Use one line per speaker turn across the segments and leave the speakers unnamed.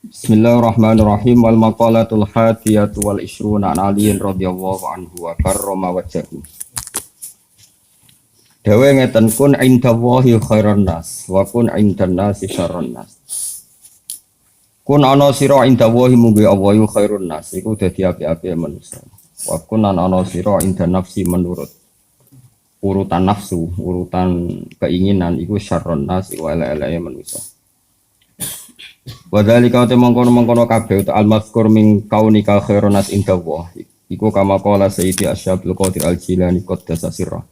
Bismillahirrahmanirrahim. Wal maqalatul hadiyatu wal ishruna an aliyin radhiyallahu anhu wa karrama wajhahu. Dawe ngeten kun indallahi khairan nas wa kun indan nasi syarrun nas. Kun ana sira indallahi munggu Allah khairun nas iku dadi api-api manusia. Wa kun ana sira indan nafsi menurut urutan nafsu, urutan keinginan iku syarrun nas iku ele-ele manusia. Wadhalika te mengkono-mengkono kabeh uta al-mazkur min kaunika khairun nas indallah. Iku kama qala Sayyidi Asy'abul Qadir Al-Jilani qaddasa sirra.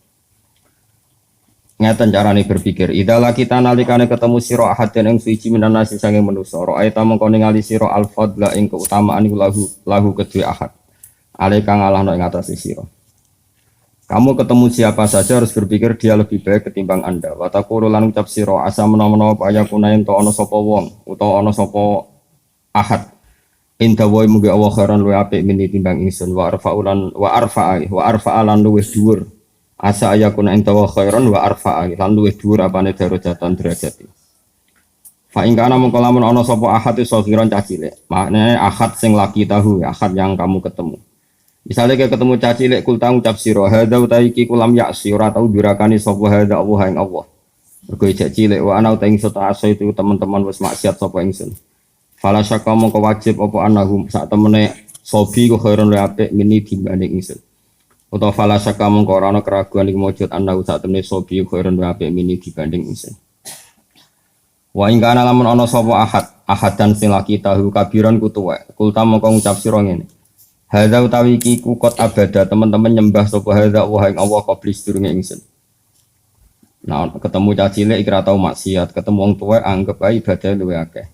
Ngeten carane berpikir, idza kita nalikane ketemu sira ahadin ing suci minan nasi sange manusa, ra'aita mengko ningali sira al-fadla ing keutamaan iku lahu kedue ahad. Ale kang ngalahno ing atase sira. Kamu ketemu siapa saja harus berpikir dia lebih baik ketimbang Anda. Wa taqulu lan ucap sira asa menawa kaya kunaen to ana sapa wong utawa ana sapa ahad. Inta wa mugi Allah khairan luwih apik mini timbang ingsun wa arfa'a lan luwih dhuwur. Asa ayakuna inta wa khairan wa arfa'a lan luwih dhuwur apane darajatan derajat. Fa ing kana mongko lamun ana sapa ahad iso kiran cah cilik. Maknane ahad sing laki tahu, ahad yang kamu ketemu. Misalnya kayak ketemu caci lek kulta ngucap sira hadza utaiki kulam yaksi ora tau durakani sapa hadza Allah ing Allah. Mergo caci lek wa ana utaing sota asa itu teman-teman wis maksiat sapa ingsun. Fala syaka mongko wajib apa anahum sak temene sobi ku khairun wa apik mini dibanding ingsun. Utawa fala syaka mongko ora ana keraguan iki mujud anahu sak temene sobi ku khairun wa apik mini dibanding ingsun. Wa ing kana lamun ana sapa ahad dan sing laki tahu kabiran ku tuwa. Kulta mongko ngucap sira ngene. Hadza utawi iki kukot abada teman-teman nyembah sapa hadza wa ing Allah qabli sedurunge ingsun. Nah, ketemu caci cilik iki ora tau maksiat, ketemu wong tuwa anggap ae ibadah luwih akeh.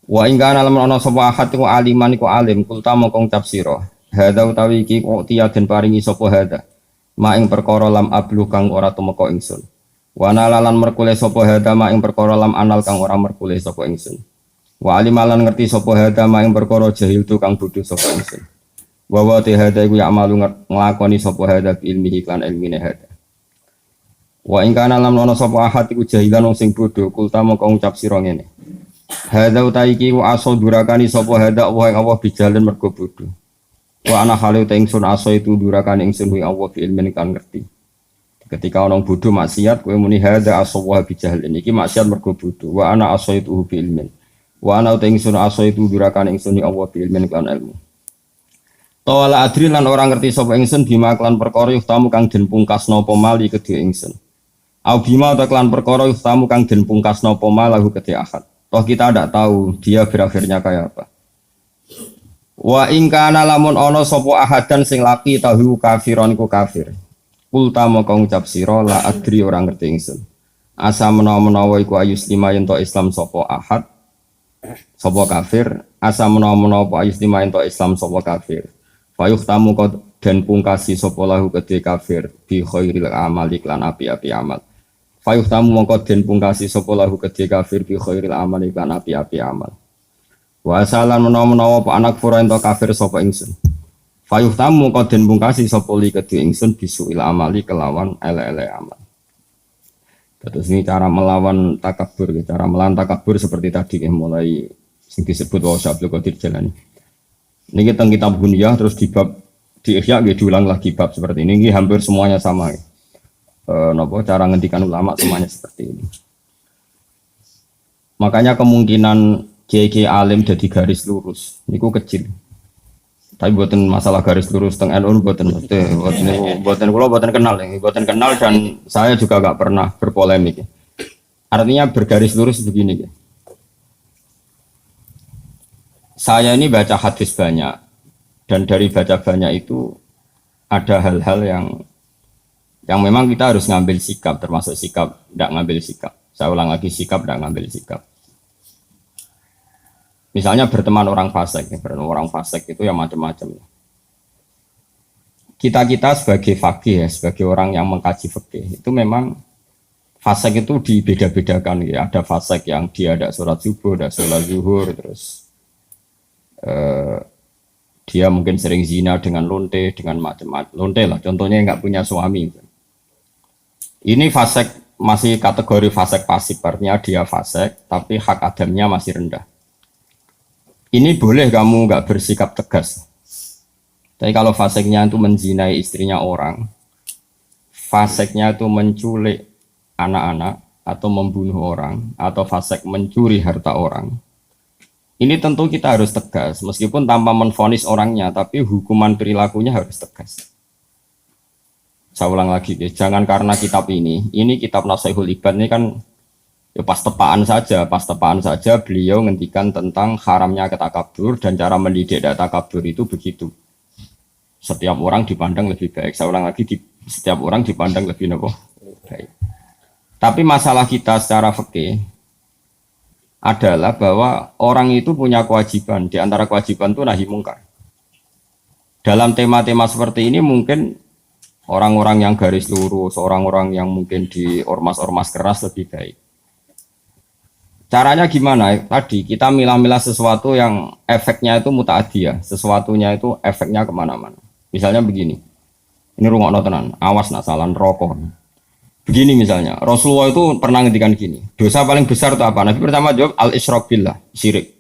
Wa ing kana lamun ana sapa ahad iku aliman iku alim, kulta mongko ngucap sira. Hadza utawi iki kok tiaden paringi sapa hadza. Ma ing perkara lam ablu kang ora tumeka ingsun. Wa nalalan merkule sapa hadza ma ing perkara lam anal kang ora merkule sapa ingsun. Wa alimalan ngerti sapa hadza ma ing perkara jahil tu kang bodho sapa ingsun. Wa te hada iku ya amalu nglakoni sapa hada bi ilmihi kan ilmine hada. Wa ing kana lam ana sapa ahad iku jahilan wong sing bodho kulta mongko ngucap sira ngene. Hada uta iki ku aso durakani sapa hada wa ing Allah bijalan mergo bodho. Wa ana hale uta ingsun aso itu durakani ingsun ing Allah bi ilmin kan ngerti. Ketika ana bodho maksiat kowe muni hada aso wa bijalan iki maksiat mergo bodho. Wa ana aso itu bi ilmin. Wa ana uta ingsun aso itu durakani ingsun ing Allah bi ilmin kan ilmu. Tawala adri lan orang ngerti sapa ingsun bima klan perkara yuftamu kang den pungkasna apa mali kedhe ingsun. Au bima ta klan perkara yuftamu kang den pungkasna apa malahu kedhe ahad. Toh kita ndak tahu dia berakhirnya kayak apa. Wa ing kana lamun ana sapa ahadan sing laki tahu kafiron iku kafir. Kulta moko ngucap sira la adri orang ngerti ingsun. Asa menawa-menawa iku ayus lima yen to Islam sapa ahad sapa kafir, asa menawa-menawa ayus lima yen to Islam sapa kafir. Fayuh tamu kau dan pungkasi sapa lahu kedhe kafir bi khairil amali lan api-api amal. Fayuh tamu mongko den pungkasi sapa lahu kedhe kafir bi khairil amali lan api-api amal. Wa asalan menawa-menawa apa anak fura ento kafir sapa ingsun. Fayuh tamu mongko den pungkasi sapa li kedhe ingsun bisuil amali kelawan ele-ele amal. Terus ini cara melawan takabur, cara melawan takabur seperti tadi mulai sing disebut wa Syabul Qadir Jalani. Ini kita kitab Bunyah terus di bab di Ihya diulang lagi bab seperti ini hampir semuanya sama. Cara ngendikan ulama semuanya seperti ini. Makanya kemungkinan kiai alim jadi garis lurus niku kecil. Tapi buatan masalah garis lurus teng NU buatan kenal buatan kenal dan saya juga gak pernah berpolemik. Artinya bergaris lurus begini. Saya ini baca hadis banyak dan dari baca banyak itu ada hal-hal yang memang kita harus ngambil sikap, termasuk sikap tidak ngambil sikap. Saya ulang lagi, sikap tidak ngambil sikap. Misalnya berteman orang fasik, orang fasik itu ya macam-macam. Kita sebagai faqih ya, sebagai orang yang mengkaji fikih itu memang fasik itu dibeda-bedakan ya. Ada fasik yang dia ada sholat subuh, ada sholat zuhur, terus dia mungkin sering zina dengan lonte, dengan macam-macam lonte lah. Contohnya nggak punya suami. Ini fasik masih kategori fasik pasif, artinya dia fasik, tapi hak adamnya masih rendah. ini boleh kamu nggak bersikap tegas. Tapi kalau faseknya itu menzinai istrinya orang, faseknya itu menculik anak-anak atau membunuh orang, atau fasek mencuri harta orang. Ini tentu kita harus tegas, meskipun tanpa menvonis orangnya, tapi hukuman perilakunya harus tegas. Saya ulang lagi, jangan karena kitab ini kitab Nasihatul Ibad ini kan ya pas tepaan saja beliau ngendikan tentang haramnya ketakabur dan cara mendidik takabur itu begitu. Setiap orang dipandang lebih baik. Saya ulang lagi, setiap orang dipandang lebih baik. Tapi masalah kita secara fikih adalah bahwa orang itu punya kewajiban. Di antara kewajiban itu nahi mungkar. Dalam tema-tema seperti ini mungkin orang-orang yang garis lurus, orang-orang yang mungkin di ormas-ormas keras lebih baik. Caranya gimana? Tadi kita milah-milah sesuatu yang efeknya itu muta'adiyah, sesuatunya itu efeknya kemana-mana. Misalnya begini, ini rungokno tenan, awas nak salah rokok. Begini misalnya, Rasulullah itu pernah ngendikan gini, dosa paling besar itu apa? Nabi pertama jawab al-isyrak billah, syirik.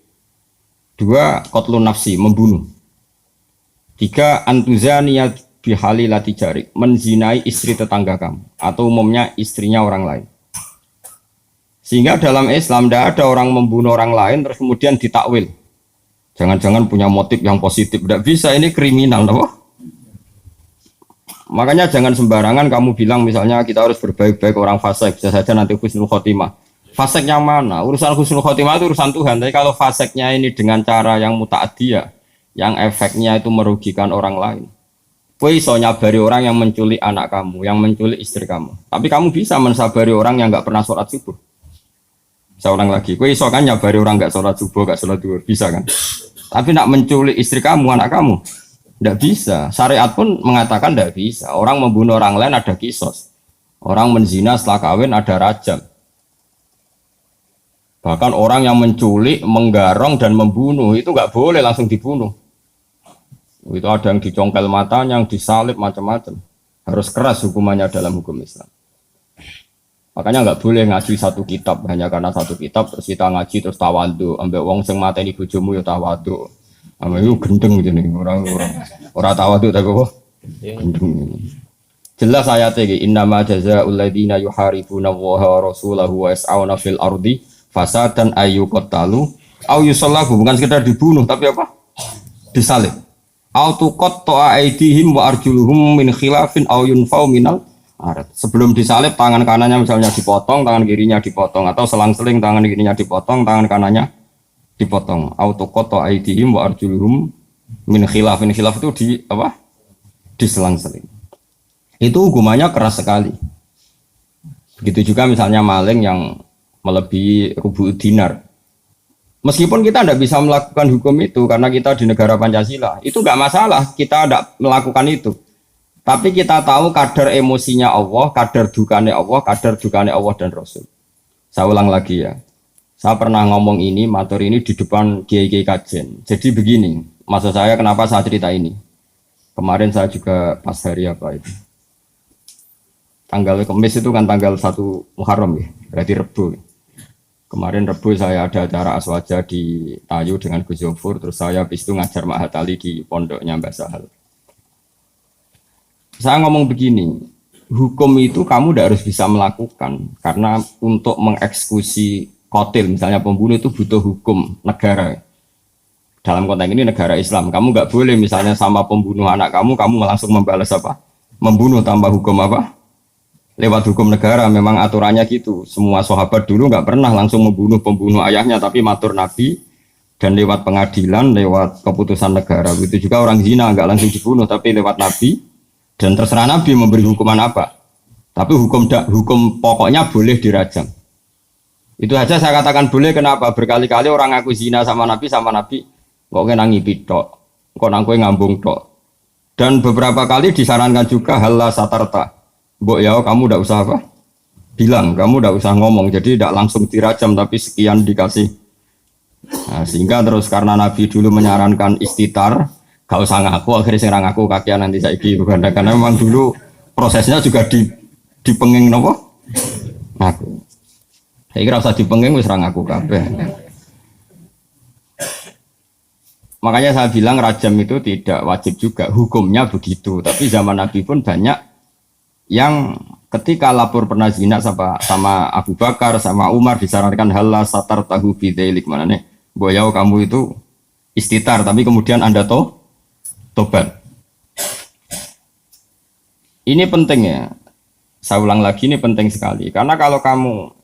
2, qatlun nafsi, membunuh. 3, antuzaniyat bihalilati jarik, menzinai istri tetangga kamu, atau umumnya istrinya orang lain. Sehingga dalam Islam tidak ada orang membunuh orang lain terus kemudian ditakwil. Jangan-jangan punya motif yang positif. Tidak bisa, ini kriminal. Apa? Makanya jangan sembarangan kamu bilang misalnya kita harus berbaik-baik orang fasik. Bisa saja nanti husnul khotimah. Fasiknya mana? Urusan husnul khotimah itu urusan Tuhan. Tapi kalau fasiknya ini dengan cara yang muta'adiyah, yang efeknya itu merugikan orang lain. Kowe iso nyabari orang yang menculik anak kamu, yang menculik istri kamu. Tapi kamu bisa mensabari orang yang nggak pernah sholat subuh. Saya ulang lagi, kowe iso kan nyabari orang nggak sholat subuh, nggak sholat duhur, bisa kan? Tapi nak menculik istri kamu, anak kamu, nggak bisa. Syariat pun mengatakan nggak bisa. Orang membunuh orang lain ada kisos. Orang menzina setelah kawin ada rajam. Bahkan orang yang menculik, menggarong dan membunuh itu nggak boleh langsung dibunuh. Itu ada yang dicongkel matanya, yang disalib macam-macam. Harus keras hukumannya dalam hukum Islam. Makanya nggak boleh ngaji satu kitab hanya karena satu kitab terus kita ngaji terus tawadhu, ambek wong sing mateni bojomu ya tawadhu. Ambek itu gendeng gitu nih orang tawadhu tapi kok gendeng. Jelas ayatnya iki innama jazaa'ul ladzina yuharibuna Allaha wa rasulahu wa yas'auna fil ardi fasadan ayyuqtalu au yusallabu, bukan sekedar dibunuh tapi apa? Disalib. Au tuqatta'a aydihim wa arjuluhum min khilafin au yunfau minal. Sebelum disalib tangan kanannya misalnya dipotong, tangan kirinya dipotong, atau selang-seling tangan kirinya dipotong, tangan kanannya dipotong. Autokoto aidihim wa arjuluhum min khilaf. Min khilaf itu di apa? Diselang-seling. Itu hukumannya keras sekali. Begitu juga misalnya maling yang melebihi rubu dinar. Meskipun kita tidak bisa melakukan hukum itu karena kita di negara Pancasila, itu nggak masalah. Kita tidak melakukan itu. Tapi kita tahu kadar emosinya Allah, kadar dukane Allah dan Rasul. Saya ulang lagi ya. Saya pernah ngomong ini, matur ini di depan kiai-kiai kajen. Jadi begini, maksud saya kenapa saya cerita ini. Kemarin saya juga pas hari apa itu. Tanggal Kamis itu kan tanggal 1 Muharram ya, berarti Rebu. Kemarin Rebu saya ada acara aswaja di Tayu dengan Gus Zofur, terus saya habis itu ngajar Mahat Ali di pondoknya Mbak Sahal. Saya ngomong begini, hukum itu kamu tidak harus bisa melakukan karena untuk mengeksekusi qatil misalnya pembunuh itu butuh hukum negara. Dalam konteks ini negara Islam, kamu nggak boleh misalnya sama pembunuh anak kamu langsung membalas apa? Membunuh tanpa hukum apa? Lewat hukum negara, memang aturannya gitu. Semua sahabat dulu nggak pernah langsung membunuh pembunuh ayahnya, tapi matur Nabi dan lewat pengadilan, lewat keputusan negara. Begitu juga orang zina nggak langsung dibunuh, tapi lewat Nabi. Dan terserah Nabi memberi hukuman apa. Tapi hukum pokoknya boleh dirajam. Itu aja saya katakan boleh, kenapa? Berkali-kali orang ngaku zina sama Nabi kok kena ngipi tok, kok nangkue ngambung tok. Dan beberapa kali disarankan juga halla satarta. Mbok ya kamu tidak usah apa? Bilang, kamu tidak usah ngomong. Jadi tidak langsung dirajam tapi sekian dikasih. Nah, sehingga terus karena Nabi dulu menyarankan istitar, gak usah ngaku, akhirnya saya ngaku kakian nanti saiki bukan, karena memang dulu prosesnya juga dipenging nopo ngaku. Saya kira usah dipenging wis ra ngaku kabeh. Makanya saya bilang rajam itu tidak wajib juga, hukumnya begitu. Tapi zaman Nabi pun banyak yang ketika lapor pernah zina sama Abu Bakar, sama Umar disarankan halal satar tahu bidailik mana nih, boyau kamu itu istitar, tapi kemudian anda tobat. Ini penting ya, saya ulang lagi ini penting sekali. Karena kalau kamu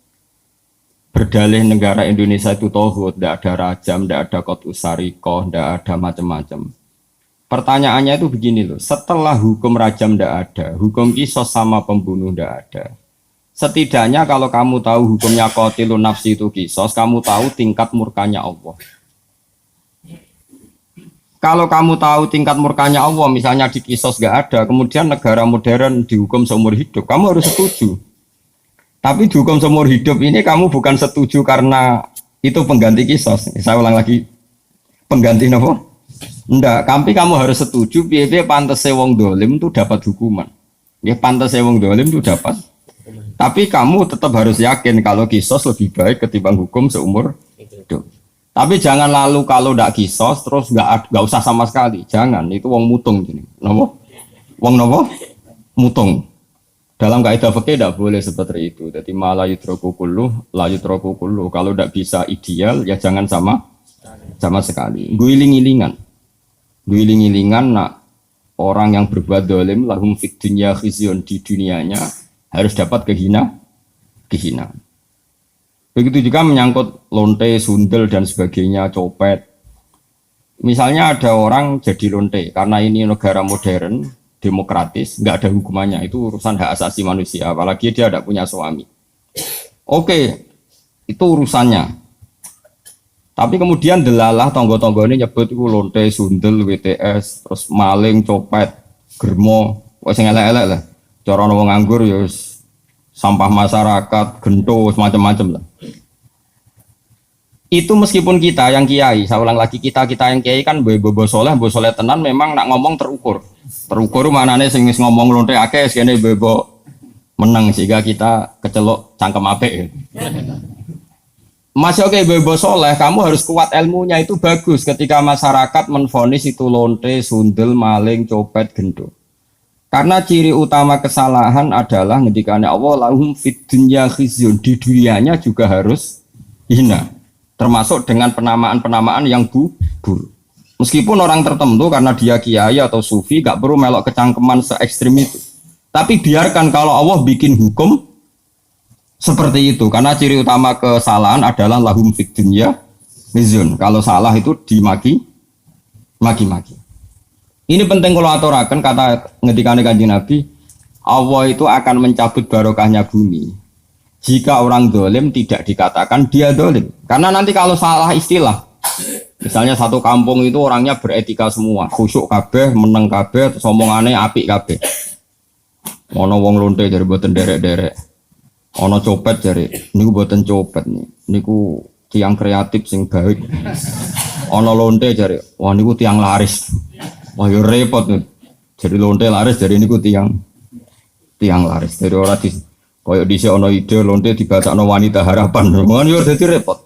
berdalih negara Indonesia itu tauhid, tidak ada rajam, tidak ada qat'us syariqah, tidak ada macam-macam. Pertanyaannya itu begini loh, setelah hukum rajam tidak ada, hukum kisos sama pembunuh tidak ada. Setidaknya kalau kamu tahu hukumnya qatilun nafsi itu kisos, kamu tahu tingkat murkanya Allah. Kalau kamu tahu tingkat murkanya Allah, misalnya di kisos nggak ada, kemudian negara modern dihukum seumur hidup, kamu harus setuju. Tapi dihukum seumur hidup ini kamu bukan setuju karena itu pengganti kisos. Saya ulang lagi, pengganti apa? Enggak, tapi kamu harus setuju piye-piye pantese wong dolim itu dapat hukuman. Ya pantese wong dolim itu dapat. Tapi kamu tetap harus yakin kalau kisos lebih baik ketimbang hukum seumur hidup. Tapi jangan lalu kalau ndak kisos terus nggak usah sama sekali. Jangan, itu wong mutung gini. Nopo? Wong nopo? Mutung. Dalam kaidah fikih tidak boleh seperti itu. Jadi malah yutroku kullu, la yutroku kullu. Kalau tidak bisa ideal ya jangan sama sekali. Guiling-gilingan nak orang yang berbuat dolim lahum fid dunya khizyun, di dunianya harus dapat kehinaan. Begitu juga menyangkut lonte, sundel dan sebagainya, copet. Misalnya ada orang jadi lonte karena ini negara modern, demokratis, nggak ada hukumannya, itu urusan hak asasi manusia, apalagi dia tidak punya suami. Oke, itu urusannya. Tapi kemudian delalah tonggo-tonggo ini nyebut itu lonte, sundel, WTS, terus maling, copet, germo, wes elek-elek lah. Cara wong nganggur ya sampah masyarakat, gento, macam-macam lah. Itu meskipun kita yang kiai, saya ulang lagi kita yang kiai kan bobo soleh tenan memang nak ngomong terukur manane sing ngomong lonte akeh sekene bobo menang sehingga kita kecelok cangkem apik. Masih oke bobo soleh, kamu harus kuat ilmunya itu bagus ketika masyarakat menvonis itu lonte, sundel, maling, copet, gendo. Karena ciri utama kesalahan adalah ngendikane Allah lahum fid dunya khizyun, di dunianya juga harus hina. Termasuk dengan penamaan yang buruk. Meskipun orang tertentu karena dia kiai atau sufi gak perlu melok kecangkeman se ekstrim itu. Tapi biarkan kalau Allah bikin hukum seperti itu, karena ciri utama kesalahan adalah lahum fid dunya khizyun. Kalau salah itu dimaki. Ini penting kalau aturakan kata ngendikane Kanjeng Nabi, Allah itu akan mencabut barokahnya bumi jika orang dolim tidak dikatakan dia dolim. Karena nanti kalau salah istilah, misalnya satu kampung itu orangnya beretika semua, khusyuk kabeh, meneng kabeh, omongannya apik kabeh. Ono wong lonte dari boten derek-derek, ono copet dari niku boten copet nih, niku tiang kreatif sing baik. Ono lonte dari, wah niku tiang laris. Wah yo repot nih. Jadi lonte laris dari niku tiang laris. Dari orang di koyo dhisik ana ide lonte dibacakno wanita harapan. Mohon yo dadi repot.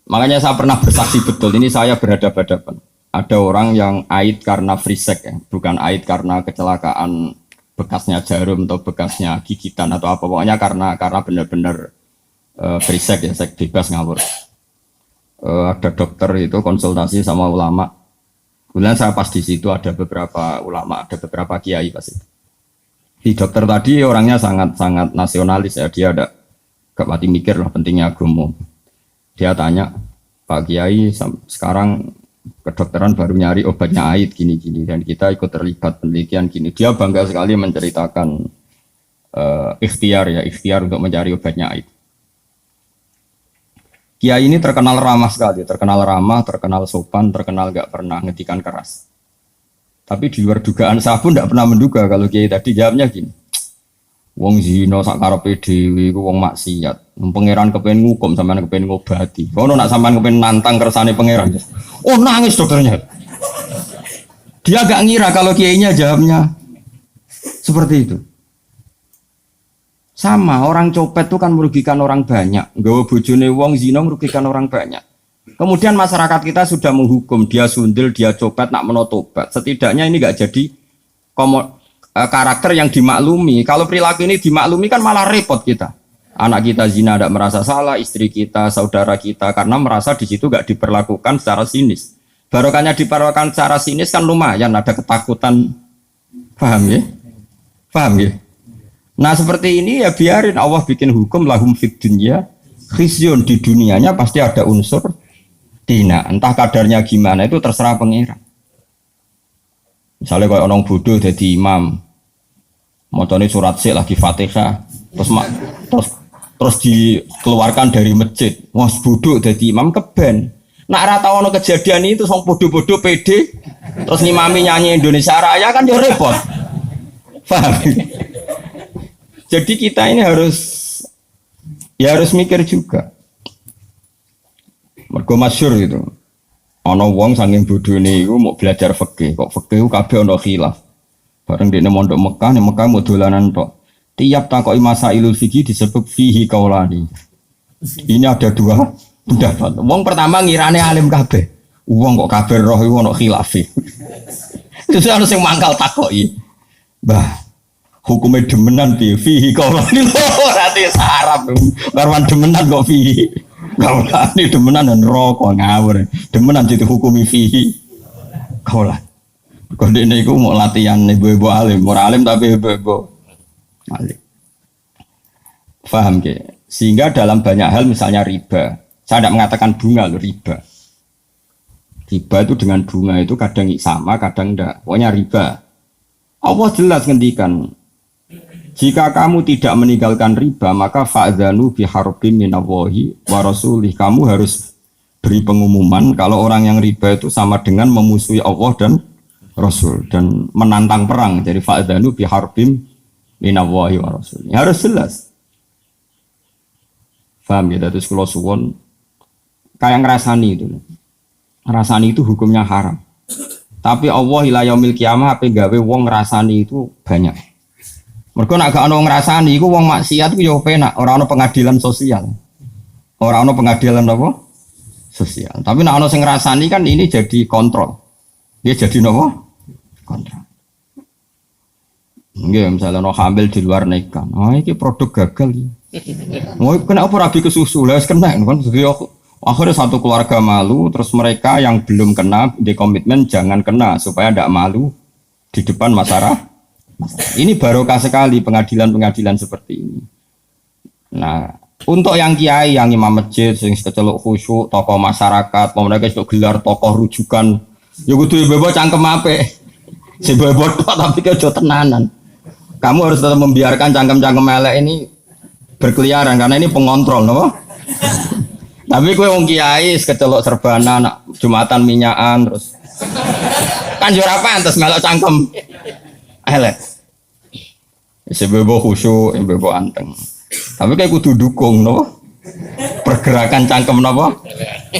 Makanya saya pernah bersaksi betul, ini saya berhadapan-hadapan. Ada orang yang aid karena free sex ya, bukan aid karena kecelakaan bekasnya jarum atau bekasnya gigitan atau apa, pokoknya karena benar-benar free sex ya, seks bebas ngawur. Ada dokter itu konsultasi sama ulama. Kemudian saya pas di situ ada beberapa ulama, ada beberapa kiai pasti. Di dokter tadi orangnya sangat nasionalis ya, dia ada gak mati mikir lah pentingnya agama. Dia tanya, Pak Kiai sekarang kedokteran baru nyari obatnya aid gini-gini dan kita ikut terlibat penelitian gini. Dia bangga sekali menceritakan ikhtiar untuk mencari obatnya aid. Kiai ini terkenal ramah sekali, terkenal sopan, terkenal gak pernah ngedikan keras. Tapi di luar dugaan saya pun gak pernah menduga kalau Kiai tadi jawabnya gini. Wong zina sak karepe dhewe iku wong maksiat. Pangeran kepen ngukum sampean kepen ngobati. Ono nak sampean kepen nantang kersane pangeran. Oh nangis dokternya. Dia gak ngira kalau kiainya jawabnya seperti itu. Sama orang copet itu kan merugikan orang banyak. Nggawa bojone wong zina merugikan orang banyak. Kemudian masyarakat kita sudah menghukum dia sundel, dia copet, nak menotobat. Setidaknya ini nggak jadi karakter yang dimaklumi. Kalau perilaku ini dimaklumi kan malah repot kita. Anak kita zina tidak merasa salah, istri kita, saudara kita, karena merasa di situ nggak diperlakukan secara sinis. Barokahnya diperlakukan secara sinis kan lumayan, ada ketakutan. Paham ya? Paham ya? Nah seperti ini ya biarin Allah bikin hukum lahum fid dunya khizyun, di dunianya pasti ada unsur dina, entah kadarnya gimana itu terserah pengira. Misalnya kalau orang bodoh jadi imam, motone surat sik lagi Fatihah, terus dikeluarkan dari masjid, wah bodoh jadi imam keben. Nak rata ono kejadian itu song bodoh-bodoh pede, terus ngimami nyanyi Indonesia Raya kan ya repot. Paham? Jadi kita ini harus mikir juga. Mergo masyhur itu. Ana wong saking bodhone iku mau belajar fikih, kok fikih kabeh ana khilaf. Bareng dekne mondok Mekah, nek Mekah mau dolanan tok. Tiap takoki masailul fikih disebut fihi kaulani. Ini ada dua pendapat. Wong pertama ngirane alim kabeh. Wong kok kabeh roh iku ana khilaf. Terus ana sing mangkal takoki. Mbah, hukumnya demenan piye fihi kaulani lho ati sarap karwan demenan kok fihi kaulani demenan dan rokok ngawur demenan dihukumi fihi kaulan kok dene iku mau latihan ibu-ibu alim ora alim tapi ibu-ibu alim paham ke sehingga dalam banyak hal misalnya riba saya tidak mengatakan bunga loh riba itu dengan bunga itu kadang sama kadang enggak pokoknya riba Allah jelas ngendikan jika kamu tidak meninggalkan riba maka fa'dzanu biharbin minallahi wa rasulih. Kamu harus beri pengumuman kalau orang yang riba itu sama dengan memusuhi Allah dan Rasul dan menantang perang. Jadi fa'dzanu biharbin minallahi wa rasulih. Harus jelas. Paham ya? Terus kalau suwon kayak ngerasani itu. Ngerasani itu hukumnya haram. Tapi Allah ila yaumil kiamah apa gawe wong ngerasani itu banyak. Mergo nek gak ono ngrasani iku wong maksiat ku yo penak, ora ono pengadilan sosial. Ora ono pengadilan apa? Sosial. Tapi nek ono sing ngrasani kan ini jadi kontrol. Dia jadi napa? Kontrol. Nggih, misalnya ono hamil di luar nikah. Ah iki produk gagal iki. Mau kena apa rabi ke susu? Lah wis kena kan. Akhirnya satu keluarga malu, terus mereka yang belum kena di komitmen jangan kena supaya tidak malu di depan masyarakat. Ini barokah sekali pengadilan-pengadilan seperti ini. Nah, untuk yang kiai, yang imam masjid, sing keceluk khusyuk, tokoh masyarakat, mereka itu gelar tokoh rujukan, ya kudu bebo cangkem apik. Si bebo tok tapi kejo tenanan. Kamu harus tetap membiarkan cangkem-cangkem elek ini berkeliaran karena ini pengontrol, no? Tapi kowe wong kiai keceluk serbana, nak Jumatan minyakan terus. Kan yo ora pantes melok cangkem elek. Sebebo khusyuk, sebebo anteng. Tapi kayak kudu dukung, no? Pergerakan cangkem, no?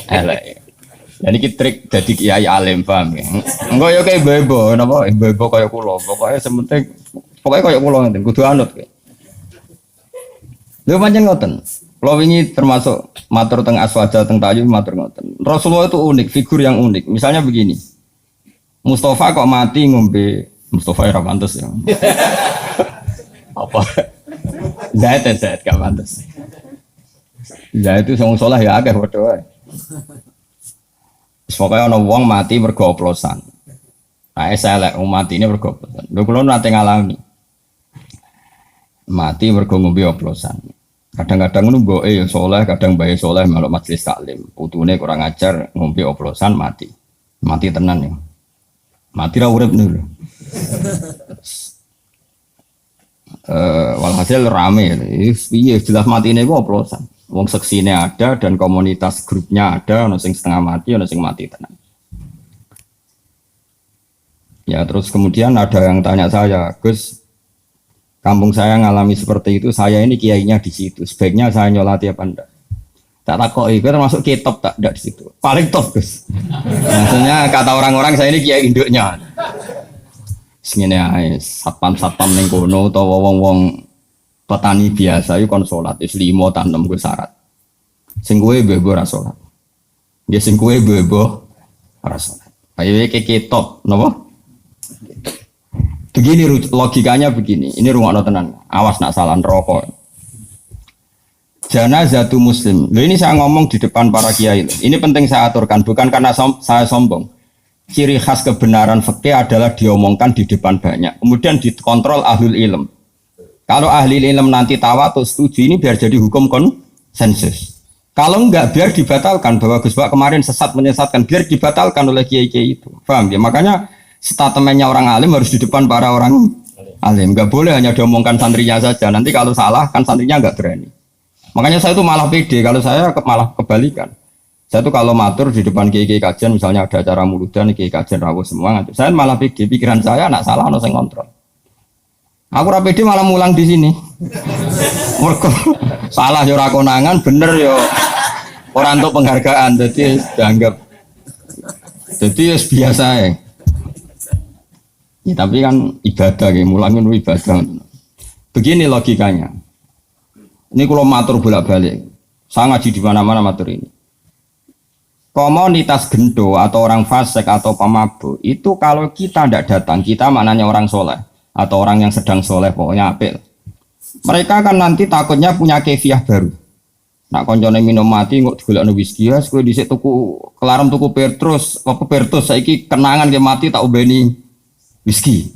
Elek. Jadi kita trik jadi kiai alim, paham ya? Enggak ya kayak bebo, no? Bebo kayak kulo. Pokoknya sementing, pokoknya kayak kulo nanti. Kudu anut, kayak. Lu pancen ngoten. Kalau ini termasuk matur teng aswaja teng tayu matur ngoten. Rasulullah itu unik, figur yang unik. Misalnya begini, Mustafa kok mati ngombe. Mustafa ya pantes ya. Apa? Zait gak pantes. Zait itu sing saleh ya akeh padha wae. Pokoke ana wong mati mergo oplosan. Nah, elek mati ini mergo oplosan. Lho kula nate ngalami. Mati mergo ngombe oplosan. Kadang-kadang ngono mboke ya saleh, kadang bae saleh melok majelis taklim. Putune kurang ajar ngombe oplosan mati. Mati tenan ya. Mati ra urip lho. Walhasil rame, iya jelas mati ini gua oplosan. Wong seksine ada dan komunitas grupnya ada, ono sing setengah mati, ono sing mati tenang. Ya terus kemudian ada yang tanya saya, Gus, kampung saya ngalami seperti itu, saya ini kiainya di situ, sebaiknya saya nyolati apa enggak? Tak takoki, itu termasuk kitab tak enggak di situ. Paling top Gus. Maksudnya kata orang-orang saya ini kiai induknya. Sengene ae satpam ning kono utawa wong-wong petani biasa iku kon salat wis 5 ta 6 ku syarat. Sing kowe mbok ora salat. Dia sing kue bebo ora salat. Ayo keketok, napa? Begini logikanya begini. Ini rungokno tenan. Awas nak salah rokok. Janazatu muslim. Loh ini saya ngomong di depan para kiai. Ini penting saya aturkan bukan karena saya sombong. Ciri khas kebenaran fikih adalah diomongkan di depan banyak. Kemudian dikontrol ahlul ilm. Kalau ahli ilm nanti tawatur setuju ini biar jadi hukum konsensus. Kalau enggak biar dibatalkan bahwa Gus Bak kemarin sesat menyesatkan biar dibatalkan oleh kiai-kiai itu. Paham ya? Makanya statementnya orang alim harus di depan para orang alim. Enggak boleh hanya diomongkan santrinya saja. Nanti kalau salah kan santrinya enggak berani. Makanya saya itu malah pede. Kalau saya malah kebalikan. Saya tuh kalau matur di depan kiai-kiai kajian misalnya ada acara muludan kiai kajian rawuh semua saya malah pede. Pikiran saya nak salah ono sing kontrol. Aku ra pede malah mulang di sini. Mergo salah yo ora konangan, bener yo ora entuk penghargaan. Dadi dianggap dadi biasa ya. Ya, tapi kan ibadah ya, mulang itu ibadah. Begini logikanya. Ini kalau matur bolak-balik. Saya ngaji di mana-mana matur ini. Komunitas gendo atau orang fasik atau pemabuk itu kalau kita tidak datang, kita maknanya orang soleh atau orang yang sedang soleh pokoknya apil. Mereka kan nanti takutnya punya kefiah baru. Nak koncone minum mati kok digolekno whisky ya, kowe dhisik tuku kelarem tuku Petrus, apa Petrus saiki kenangan ke mati tak ubeni whisky.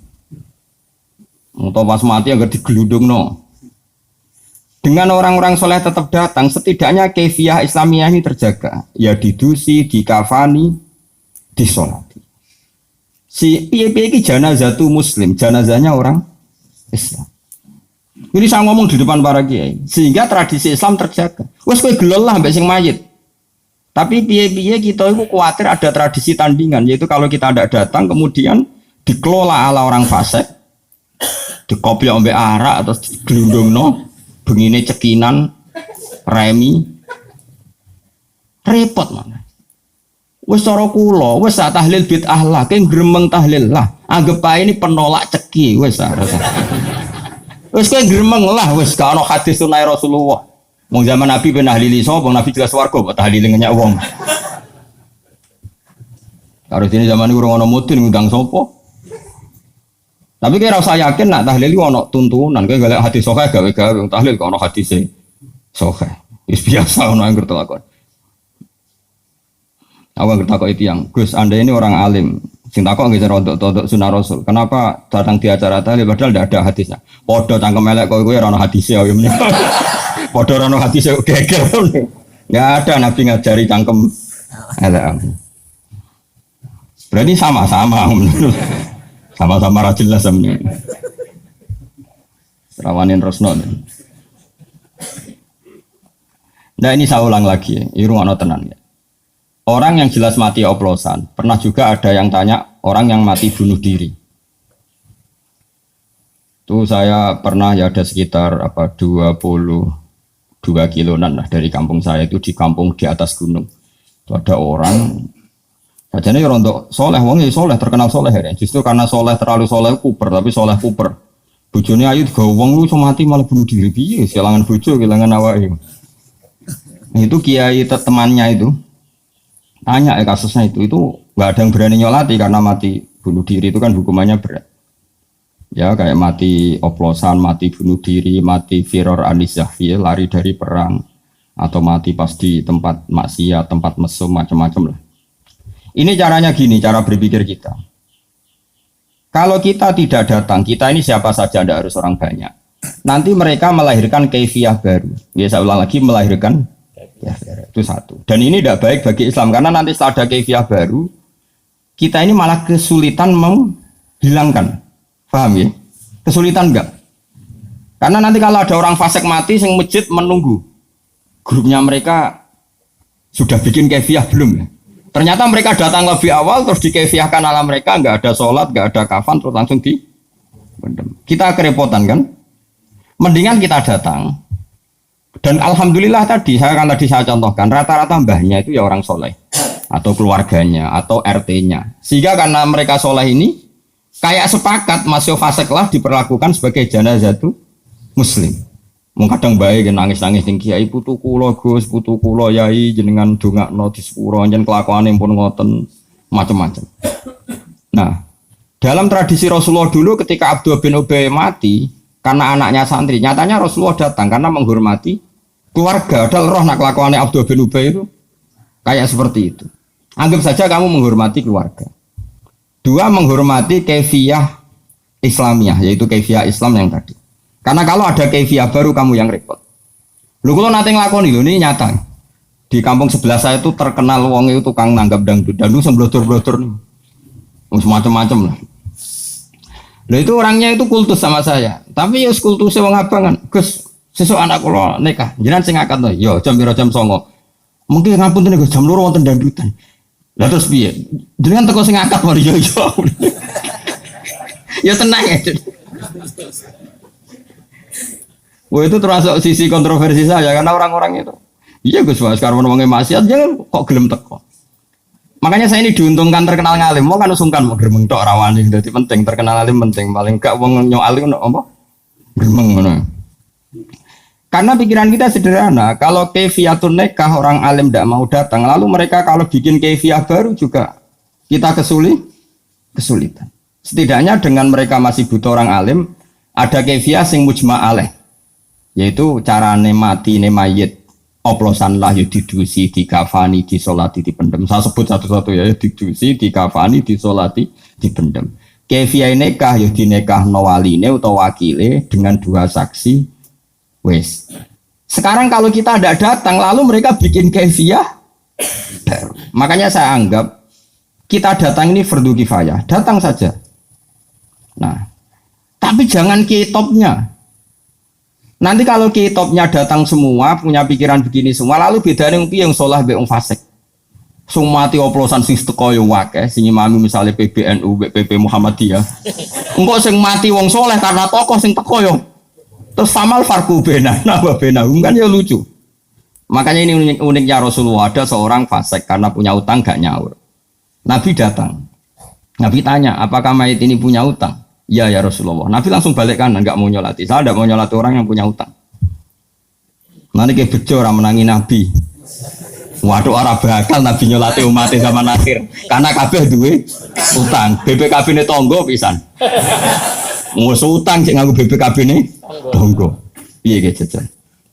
Untuk pas mati agar digelundungno. Dengan orang-orang soleh tetap datang, setidaknya kefiah Islamiyah ini terjaga. Ya didusi, dikafani, disolati. Si piye-piye iki janazatu muslim, janazahnya orang Islam. Ini saya ngomong di depan para kiai, sehingga tradisi Islam terjaga. Wes kowe gelol lah mbek sing mayit. Tapi piye-piye kita itu khawatir ada tradisi tandingan, yaitu kalau kita tidak datang kemudian dikelola ala orang fasik, dikopi ambek arak atau digelundungno, bengine cekinan, remi, repot mana. Wes cara kula, wes tahlil bid'ah lah, keng gremeng tahlil lah. Anggap ae ini penolak ceki, wes rasa. Wes kowe gremeng lah, wes gak ono hadis sunah Rasulullah. Wong zaman Nabi ben tahlili sapa, Nabi jelas warga kok tahlili ngenyak wong. Karo dene zaman iku ora ono mudin ngundang sapa. Tapi kira usah yakin nak tahlil itu ono tuntunan, kayak galak hadis sahih gawe-gawe tahlil kok ono hadis sahih. Wis biasa ono anggur telakon. Awang takok itu yang Gus, Anda ini orang alim. Sing takok nggih rodok-rodok sunah Rasul. Kenapa datang di acara tahlil padahal tidak ada hadisnya? Padha cangkem elek kowe ora ono hadise ya meneh. Padha ora ono hadise geger. Enggak ada Nabi ngajari cangkem elek. Berarti sama-sama. Sama-sama ra jelas sampeyan. Rawanin Rosno. Nah ini saya ulang lagi, irungano tenan ya. Orang yang jelas mati oplosan, pernah juga ada yang tanya orang yang mati bunuh diri. Itu saya pernah ya ada sekitar 22 kiloan lah dari kampung saya itu di kampung di atas gunung. Itu ada orang sajane ya rontok soleh, wong ya soleh terkenal soleh ya. Justru karena soleh terlalu soleh kuper, tapi soleh kuper. Bojone ayu digawe wong lu iso mati malah bunuh diri piye? Kehilangan bojo, kehilangan awake. Nah, itu kiai temannya itu tanya kasusnya itu nggak ada yang berani nyolati karena mati bunuh diri itu kan hukumannya berat. Ya kayak mati oplosan, mati bunuh diri, mati firor anis zahfi, lari dari perang, atau mati pas di tempat maksiat, tempat mesum macam-macam lah. Ini caranya gini, cara berpikir kita. Kalau kita tidak datang, kita ini siapa saja, tidak harus orang banyak. Nanti mereka melahirkan kaifiah baru. Ya saya ulang lagi, melahirkan ya, itu satu. Dan ini tidak baik bagi Islam karena nanti setelah ada kaifiah baru, kita ini malah kesulitan menghilangkan. Paham ya? Kesulitan enggak? Karena nanti kalau ada orang fasik mati, sing masjid menunggu. Grupnya mereka sudah bikin kaifiah belum ya? Ternyata mereka datang lebih awal terus dikaifiahkan ala mereka, enggak ada sholat, enggak ada kafan, terus langsung di bendem. Kita kerepotan kan? Mendingan kita datang. Dan alhamdulillah tadi saya contohkan rata-rata mbahnya itu ya orang soleh atau keluarganya atau RT-nya. Sehingga karena mereka soleh ini kayak sepakat masih fasik lah diperlakukan sebagai janazatu muslim. Mung kadang bae nangis-nangis ning kiai putu kula Gus, putu kula yai jenengan dongakno di sepuro njen kelakuane pun ngoten macam-macam. Nah, dalam tradisi Rasulullah dulu ketika Abdullah bin Ubay mati karena anaknya santri, nyatanya Rasulullah datang karena menghormati keluarga. Ada roh nak kelakuannya Abdullah bin Ubay itu kayak seperti itu. Anggap saja kamu menghormati keluarga. Dua, menghormati kaifiyah Islamiyah, yaitu kaifiyah Islam yang tadi. Karena kalau ada kaifiyah baru kamu yang repot. Lu kalau nanti ngelakoni lu ini nyata. Di kampung sebelah saya itu terkenal wong itu tukang nanggap dangdut semblotor-blotor nih. Semacam-macam lah. Lah itu orangnya itu kultus sama saya. Tapi ya kultusnya wong abangan. Gus, sesuk anak kula nikah. Jenengan sing akad to. Ya jam piro jam 09.00. Mungkin ngapunten Gus jam 2 wonten dangdutan. Lah terus piye? Jenengan teko sing akad mari yo. Ya tenang ya. Wah itu termasuk sisi kontroversi saya karena orang-orang itu. Iya Gus, sekarang ngomongin maksiat jangan kok gelem teko. Makanya saya ini diuntungkan terkenal ngalim. Mau kan sungkan mau gremeng tok rawani dadi penting terkenal alim penting paling gak wong nyoal iku apa? Gremeng ngono. Karena pikiran kita sederhana, kalau kaifiyatun nikah orang alim tidak mau datang, lalu mereka kalau bikin kaifiyah baru juga kita kesulitan. Setidaknya dengan mereka masih butuh orang alim, ada kaifiyah sing mujma' alaih. Yaitu carane mati ne mayit oplosan lah ya didusi, dikafani, disolati, dipendem. Saya sebut satu-satu ya, didusi, dikafani, disolati, dipendem. Kaifiyah nikah ya dinekahno waline utawa wakile dengan 2 saksi. Wes. Sekarang kalau kita tidak datang lalu mereka bikin kaifiyah baru. Makanya saya anggap kita datang ini fardu kifayah, datang saja. Nah, tapi jangan kitopnya. Nanti kalau kitopnya datang semua punya pikiran begini semua, lalu bedanya yang sholah be fasik. Sumati oplosan sing teko yo akeh, sing imami misalnya PBNU, PP Muhammadiyah. Engko sing mati wong soleh karena tokoh sing teko yo. Terus famal farku benana wa benahum kan ya lucu. Makanya ini uniknya Rasulullah, ada seorang fasik karena punya utang gak nyaur. Nabi datang. Nabi tanya, apakah mayit ini punya utang? Ya ya Rasulullah. Nabi langsung balik kanan, nggak mau nyolati. Saya tidak mau nyolati orang yang punya utang. Nanti kayak bejo orang menangi Nabi. Waduh orang bakal Nabi nyolati umatnya zaman akhir. Karena kabeh duwe utang. BPKB ini tonggo pisan. Musuh utang cek nganggo BPKB ini tonggo. Iya gitu.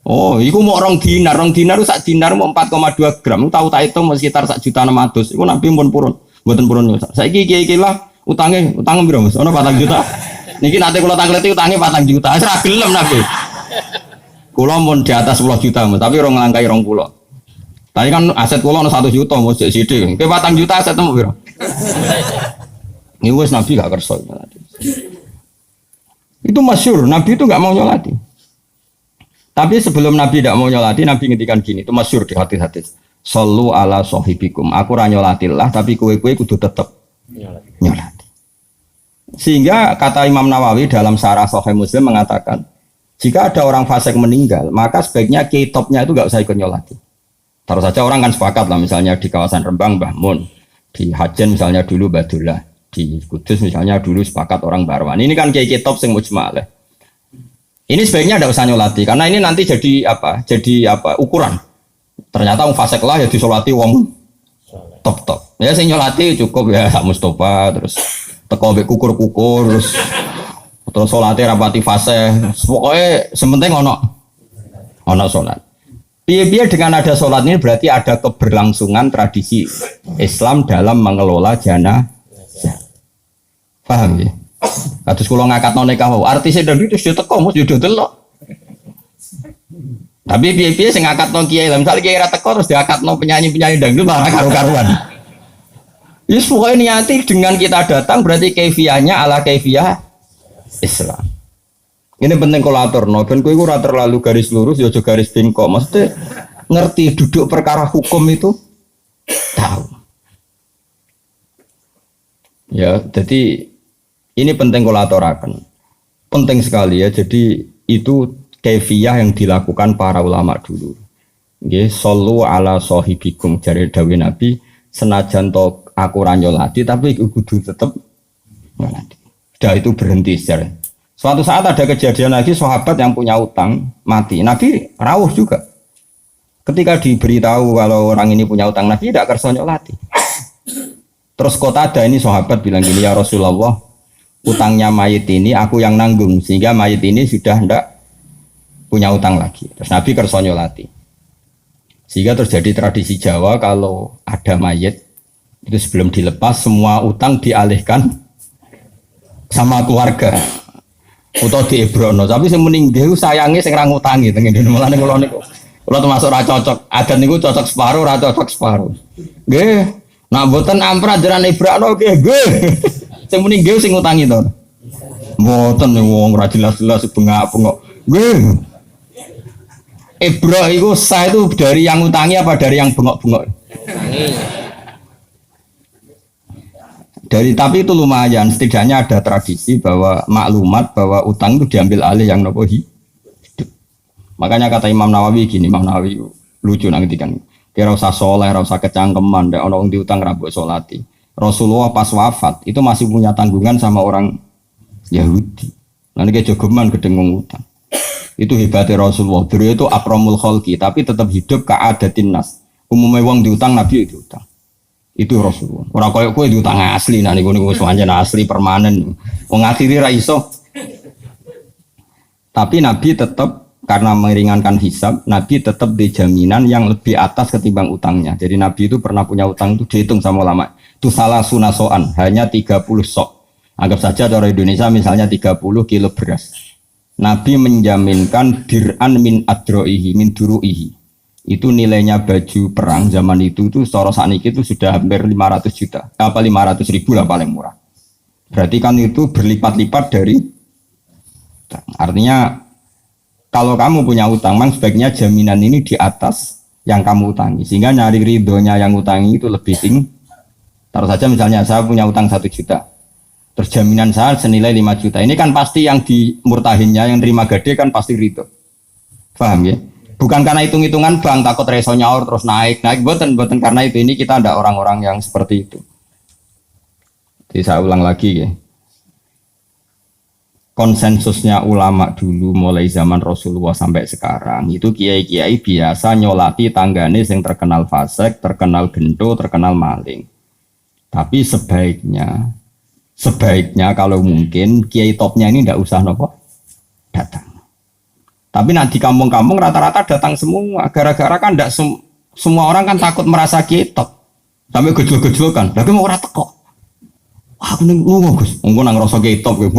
Oh, iku mau rong dinar itu sak dinar mau 4,2 gram. Tahu tak itu mau sekitar 1.600.000. Iku Nabi pun purun, buatan purun. Saya iki lah. Utang piro Mas? Ono 4 juta. Niki nate kula tangleti utange 4 juta. Ora gelem Nabi. Kula mun di atas 10 juta, Mas, tapi ora nglangkai 20. Tadi kan aset kula ono 1 juta, Mas, sik sithik. Ke 4 juta aset temu piro? Ini wis Nabi gak kerso. Itu masyhur, Nabi itu gak mau nyolati. Tapi sebelum Nabi tidak mau nyolati, Nabi ngendikan gini, itu masyhur di hati-hati. Sallu ala sahibikum. Aku ra nyolatillah, tapi kowe kudu tetep nyolati. Sehingga kata Imam Nawawi dalam Syarah Sahih Muslim mengatakan, jika ada orang fasik meninggal, maka sebaiknya kitopnya itu nggak usah ikut nyolati. Taruh saja orang kan sepakat lah, misalnya di kawasan Rembang Mbah Mun, di Hajen misalnya dulu Badullah, di Kudus misalnya dulu sepakat orang Barwan. Ini kan kayak kitop sing mujma' alaih. Ini sebaiknya tidak usah nyolati karena ini nanti jadi apa? Ukuran. Ternyata wong fasik lah ya disolati wong top. Ya sing nyolati cukup ya sak Mustofa terus teko mbek kukur-kukur terus salate rapati fase. Pokoke sementing ono salat. Piye-piye dengan ada salat ini berarti ada keberlangsungan tradisi Islam dalam mengelola jenazah. Paham ya? Kados kula ngakatno nikah wae, artise dangdut wis teko mesti yo delok. Tapi piye-piye sing ngakatno kiai, misale kiai ra teko terus diakatno penyanyi-penyanyi dangdut malah karu-karuan. Yes, pokoknya niati dengan kita datang berarti kaifiyahnya ala kaifiyah Islam. Ini penting kolator, no. Ben kowe ora terlalu garis lurus, ya aja garis bengkok. Maksudnya ngerti duduk perkara hukum itu tahu. Ya, jadi ini penting kolatorakan. Penting sekali ya. Jadi itu kaifiyah yang dilakukan para ulama dulu. Nggih, sallu ala sahibikum jare dawuh Nabi, senajan to aku ra nyolati tapi kudu tetep nyolati. Sudah itu berhenti sejarah. Suatu saat ada kejadian lagi sahabat yang punya utang mati. Nabi rawuh juga. Ketika diberitahu kalau orang ini punya utang, Nabi tidak kersa nyolati. Terus Qatadah ini sahabat bilang gini, ya Rasulullah, utangnya mayit ini aku yang nanggung sehingga mayit ini sudah tidak punya utang lagi. Terus Nabi kersa nyolati. Sehingga terjadi tradisi Jawa kalau ada mayit itu sebelum dilepas semua utang dialihkan sama keluarga. Utawa diebrono, tapi sing meninggal sayange sing ra ngutangi teng Indonesia. Mulane kula termasuk ra cocok. Adat niku cocok separuh, ra cocok separuh. Nggih. Nah mboten ampra jaran ibrakno nggih. Sing meninggal sing ngutangi to. Mboten wong ra jelas-jelas bengak-bengok. Nggih. Ibra iku sah itu dari yang ngutangi apa dari yang bengok-bengok? Tapi itu lumayan, setidaknya ada tradisi bahwa maklumat bahwa utang itu diambil alih yang nopo hidup. Makanya kata Imam Nawawi gini, Imam Nawawi lucu nanti kan, kira usah soleh, usah kecangkeman, ndak ono wong diutang ra mbok solati. Rasulullah pas wafat itu masih punya tanggungan sama orang Yahudi. Nanti kayak jogeman gedeng utang. Itu hebatnya Rasulullah. Beliau itu akramul khalqi, tapi tetap hidup ka'adatin nas. Umumnya wong diutang, Nabi itu utang. Itu Rasulullah. Ora koyo kowe diutang asli, nah niku pancen asli permanen. Wong akhiri ra iso. Tapi Nabi tetap karena meringankan hisab, Nabi tetap di jaminan yang lebih atas ketimbang utangnya. Jadi Nabi itu pernah punya utang itu dihitung sama ulama. Itu salah sunasoan, hanya 30 sok. Anggap saja dari Indonesia misalnya 30 kilo beras. Nabi menjaminkan dir'an min adro'ihi, min duru'ihi. Itu nilainya baju perang zaman itu secara sakniki itu sudah hampir 500 juta. Apa 500 ribu lah paling murah. Berarti kan itu berlipat-lipat dari. Artinya kalau kamu punya utang, memang sebaiknya jaminan ini di atas yang kamu utangi. Sehingga nyari ridhonya yang utangi itu lebih tinggi. Taruh saja misalnya saya punya utang 1 juta. Terus jaminan saya senilai 5 juta. Ini kan pasti yang dimurtahinnya, yang terima gede kan pasti ridho. Paham ya? Bukan karena hitung-hitungan bank takut reso nyaur terus naik boten karena itu. Ini kita ada orang-orang yang seperti itu. Jadi saya ulang lagi ya. Konsensusnya ulama dulu mulai zaman Rasulullah sampai sekarang itu kiai-kiai biasa nyolati tanggane yang terkenal fasik, terkenal gento, terkenal maling. Tapi sebaiknya kalau mungkin kiai topnya ini tidak usah nopo datang. Tapi nanti kampung-kampung rata-rata datang semua. Gara-gara kan tidak semua orang kan takut merasa kitab. Sampai gejol-gejol kan. Tapi mau rata kok. Wah, aku nih ngomong Gus. Ngomong nang rasa kitab gue.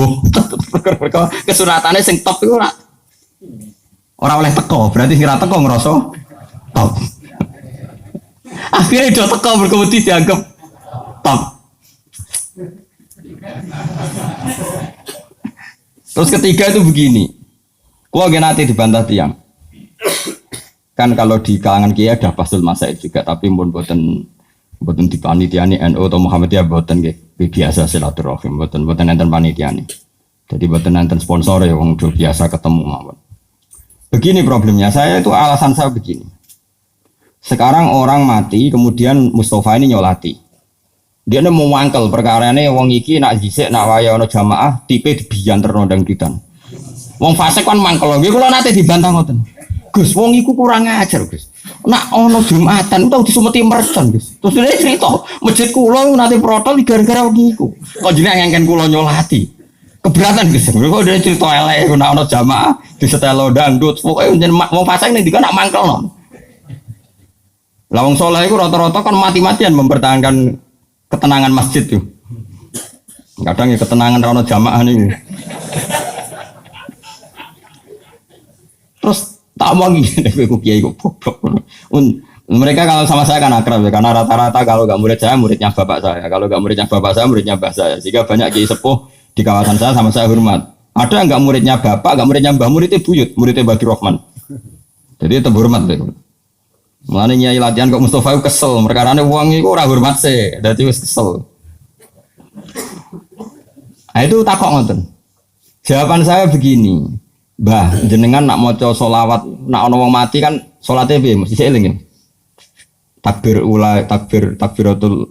Kesuratannya sing top itu orang oleh teko. Berarti sing rata kok ngerasa top. Akhirnya udah teko berkemudian dianggap top. Terus ketiga itu begini. Kalau nanti dibantah tiang, kan kalau di kalangan kiai ada Basul Masaid juga, tapi pun buatan di panitiani NU atau Muhammadiyah buatan biasa silaturahim, buatan enten panitiani. Jadi buatan enten sponsor ya, wong udah biasa ketemu mawon. Begini problemnya, alasan saya begini. Sekarang orang mati, kemudian Mustafa ini nyolati. Dia mau mangkel perkara ini, wong iki nak jisik, nak waya ono jamaah, tipe dibiyan ternodang ditan. Wong fasik kan mangkel lho. Kula nate dibantah ngoten. Gus, wong iku kurang ajar, Gus. Nak ono Jumatan tau disumeti mercon, Gus. Terus dia cerita, masjid kula nate protol gara-gara wong iku. Kok jenenge ngengken kula nyolati. Keberatan, Gus. Kok dia cerita elek nak ono jamaah disetelo dangdut. Pokoke wong fasik ning nak mangkel no. Lah wong saleh iku rata-rata kan mati-matian mempertahankan ketenangan masjid tuh. Kadang ya ketenangan ra ono jamaah niku. Terus tak mau gini, aku kiai kok goblok. Mereka kalau sama saya kan akrab ya, karena rata-rata kalau nggak murid saya muridnya bapak saya, kalau nggak muridnya bapak saya muridnya mbah saya. Jika banyak kiai sepuh di kawasan saya sama saya hormat. Ada nggak muridnya bapak, nggak muridnya mbah, muridnya buyut, muridnya Bagi Rahman. Jadi itu hormat deh. Mulanya nyai latihan kok Mustafa itu kesel, mereka ada uang itu orang hormat sih, jadi itu kesel. Nah itu takok ngoten. Jawaban saya begini. Bah, jenengan nak maca sholawat, nak ono wong mati kan sholatnya piye mesti eling ya. Takbiratul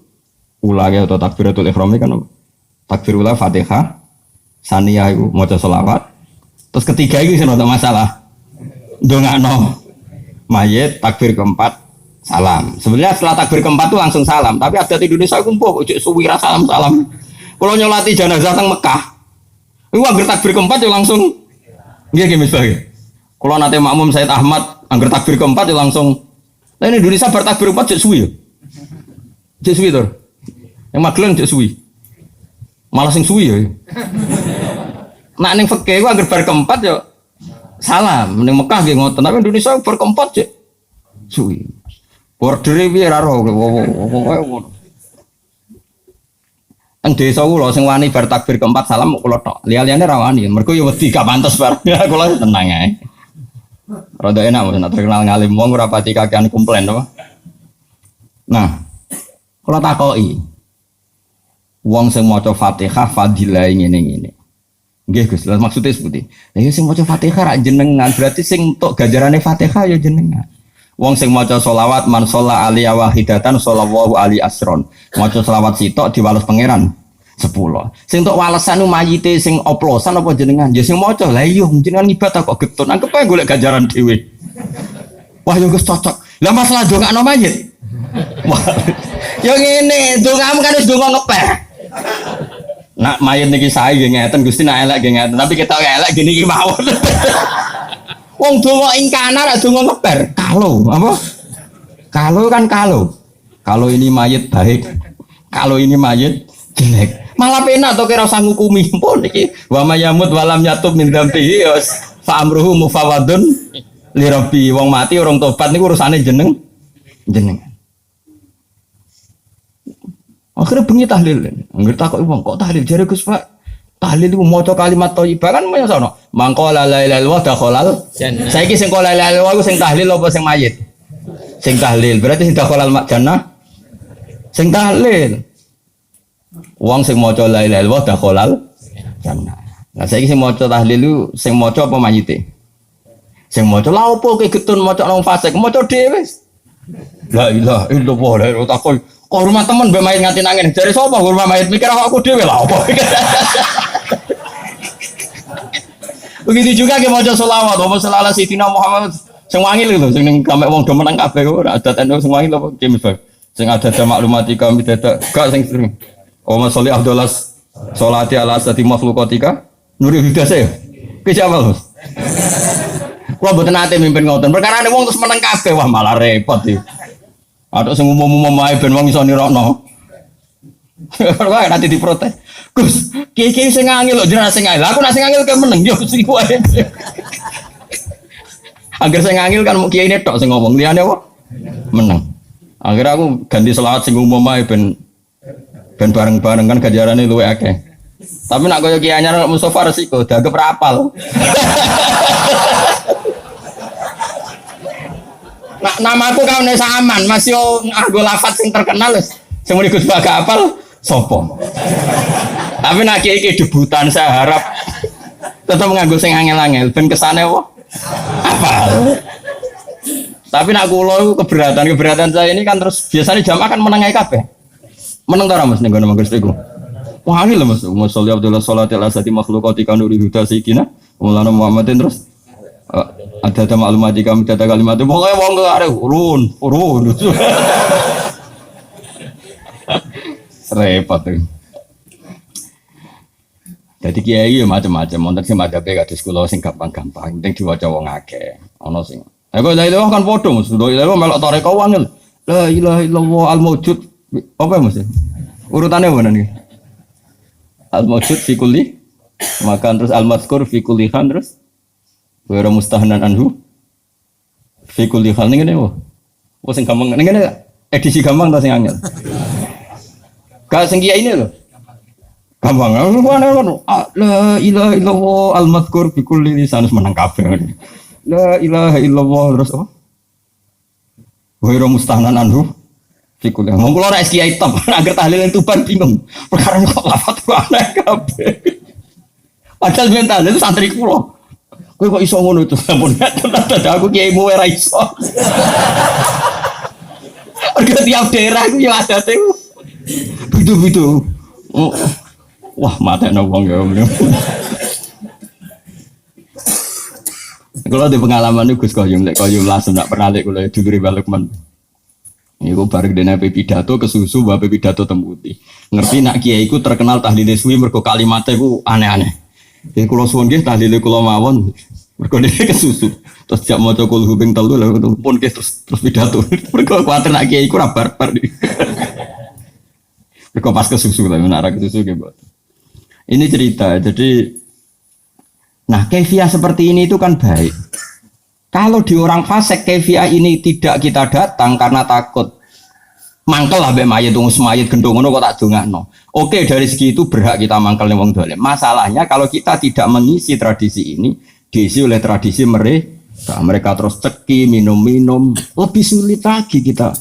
ula atau takbiratul ihram kan takbir ula Fatihah, Saniyah iku maca selawat. Terus ketiga iku sing ono masalah. Ndongakno mayit takbir keempat salam. Sebenarnya setelah takbir keempat tuh langsung salam, tapi adat Indonesia iku mbok ojo suwi ra salam-salam. Kalau nyolati jenazah teng Mekah, iku anggere takbir keempat yo langsung nggih nggih misbah. Kalau nate makmum Said Ahmad anggere takbir keempat yo langsung. Lah ini Indonesia bar takbir keempat jek suwi yo. Jek suwi to. Yang Magelang jek suwi. Malah sing suwi yo. Nak ning fikih ku anggere bar keempat yo salam, ning Mekah nggih ngoten, tapi Indonesia bar keempat jek suwi. Bordere piye ra ro koyo ngono. Teng desa kula sing wani bar takbir keempat salam kula tok. Liya-liyane ra wani, mergo ya wedi gak pantes bar. Kula tenang ae. Rada enak mesti nek terkenal ngalim wong ora pati kakean komplain apa. Nah, kula takoki. Wong sing maca Fatihah fadilah ngene-ngene. Nggih Gus, lha maksude seputi. Lah sing maca Fatihah ra jenengan, berarti sing entuk ganjarane Fatihah ya jenengan. Wong sing maca selawat man sholla alaihi wahidatan shallallahu alaihi asron. Maca selawat sitok diwales pangeran 10. Sing entuk walesan mayite sing oplosan apa jenengan? Ya sing maca. Lah iya jenengan ibadah kok getun. Anggap ae golek ganjaran dhewe. Wah yo Gus cocok. Lah masalah ndongakno mayit. Wah. Yo ngene, ndongamu kan wis ndonga ngeper. Nak mayit niki sae nggih ngeten Gusti nak elek nggih ngeten, tapi kita elek gini iki mawon. Wong donga ing kana ra donga ngeper. Kalau apa? Kalau kan kalau. Kalau ini mayit baik, kalau ini mayit jelek. Malah penak to kira usah ngukumi. Pun iki wa mayamut walam yatub min dzambihi fa amruhu mufawadun li rabbi. Wong mati orang tobat niku urusane jenengan. Akhirnya bengi tahlil. Anggere takoki wong kok tahlil jare Gus Pak. Tahlil itu maca kalimat thayyibah kan menyang sono. Mangko la ilaha illallah dakhalal jannah. Saiki sing la ilaha illallah ku sing tahlil apa sing mayit? Sing tahlil. Berarti sing dakhalal jannah sing tahlil. Wong sing maca la ilaha illallah dakhalal jannah. Lah saiki sing maca tahlil ku sing maca apa mayite? Sing maca lha opo ke getun maca nang fasik, maca dhewe. La ilaha illallah la ilaha takoi. Kok rumah temen mbak mayit nganti nangin. Jare sapa rumah mayit mikir aku dhewe lha opo. Begitu juga kita maca selawat, apa selala Sayyidina Muhammad sing wangil lho, sing ning gamek wong do meneng kabeh kok ora adat eno sing wangil apa kimis bae. Sing adat maklumati kami dadak gak sing sering. Oma sholli afdalas sholati ala asati makhluqatika nuri hidase. Ki jawab. Kula mboten nate mimpin ngoten. Perkarane wong terus meneng kabeh wah malah repot iki. Atuk sing umum-umum ae ben wong iso nirokno. Kok nanti diprotes. Gus, kiai-kiai sing ngangil lho jenengan sing ngangil. Aku nek sing ngangil ke meneng yo sing kuwi. Angger sing ngangil kan kiai ne tok sing ngomong, liyane apa? Meneng. Akhirnya aku ganti selawat sing umum ae ben bareng-bareng kan ganjarane luwih akeh. Tapi nak koyo kiai anyar Mustofa resiko dianggap ra apal. Nak namaku kaune saman, Mas yo nganggo lafaz sing terkenal wis. Sing muni Gus Baga apal sopo. Tapi nak kiai debutan saya harap tetap nganggo sing angel-angel ben kesane apa. Tapi nak kula keberatan saya ini kan terus biasanya jamaah kan meneng ae kabeh. Meneng ta ora Mas ning ngono mangger iku. Wah angel Mas, Musolli Abdullah sholatil asati makhluqati kanuri huda sayyidina Maulana Muhammadin terus ada maklumati kami data kalimat itu pokoknya wong arek urun. Repot tuh. Jadi kiai macam-macam, wonten sing madhabe kados kula sing gampang-gampang, penting diwaca wong akeh. Ana sing. Lah kok lha kan padha Mas, lha melok toreko wangel. La ilaha illallah al-maujud. Apa Mas? Urutane mana nih? Al-maujud fi kulli makan terus al-mazkur fi kulli khan terus wa mustahnan anhu fi kulli khan ngene wae. Wong sing gampang ngene edisi gampang ta sing angel. Gak sing kiai ini lho. Gampang. La ilaha illallah al-mazkur fi kulli lisan menang kabeh. La ilaha illallah terus apa? Wa mustahnan anhu fi kulli. Wong kula ora kiai top, agar tahlil Tuban bingung. Perkara kok lafat aneh kabeh. Padahal mental itu santri kula. Kowe kok iso ngono itu? Ampun, aku kiai mu ora iso. Orga tiap daerah ku yo adate. Bidu. Wah, matekno wong ya. Kalau di pengalaman itu Gus Koyum lasem tak pernah lek kula dulure Balukman. Iku bareng dene pidato kesusu bae pidato tembuti. Ngerti nak kiai iku terkenal tahlile suwi mergo kalimatnya iku aneh-aneh. Jadi kula suwun nggih tahlile kula mawon mergo dene kesusu. Terus jak maca kulhu ping 3 lha pun terus pidato. Mergo kuwatir nak kiai iku ora barbar. Mergo pas kesusu lha nak kesusu nggih, Mbak. Ini cerita. Jadi nah, kefiah seperti ini itu kan baik. Kalau di orang fasik kefiah ini tidak kita datang karena takut mangkel lah mbek mayit mayit gendong ngono kok tak dongakno. Oke, dari segi itu berhak kita mangkel ning wong dolim. Masalahnya kalau kita tidak mengisi tradisi ini, diisi oleh tradisi mereka terus ceki, minum-minum, lebih sulit lagi kita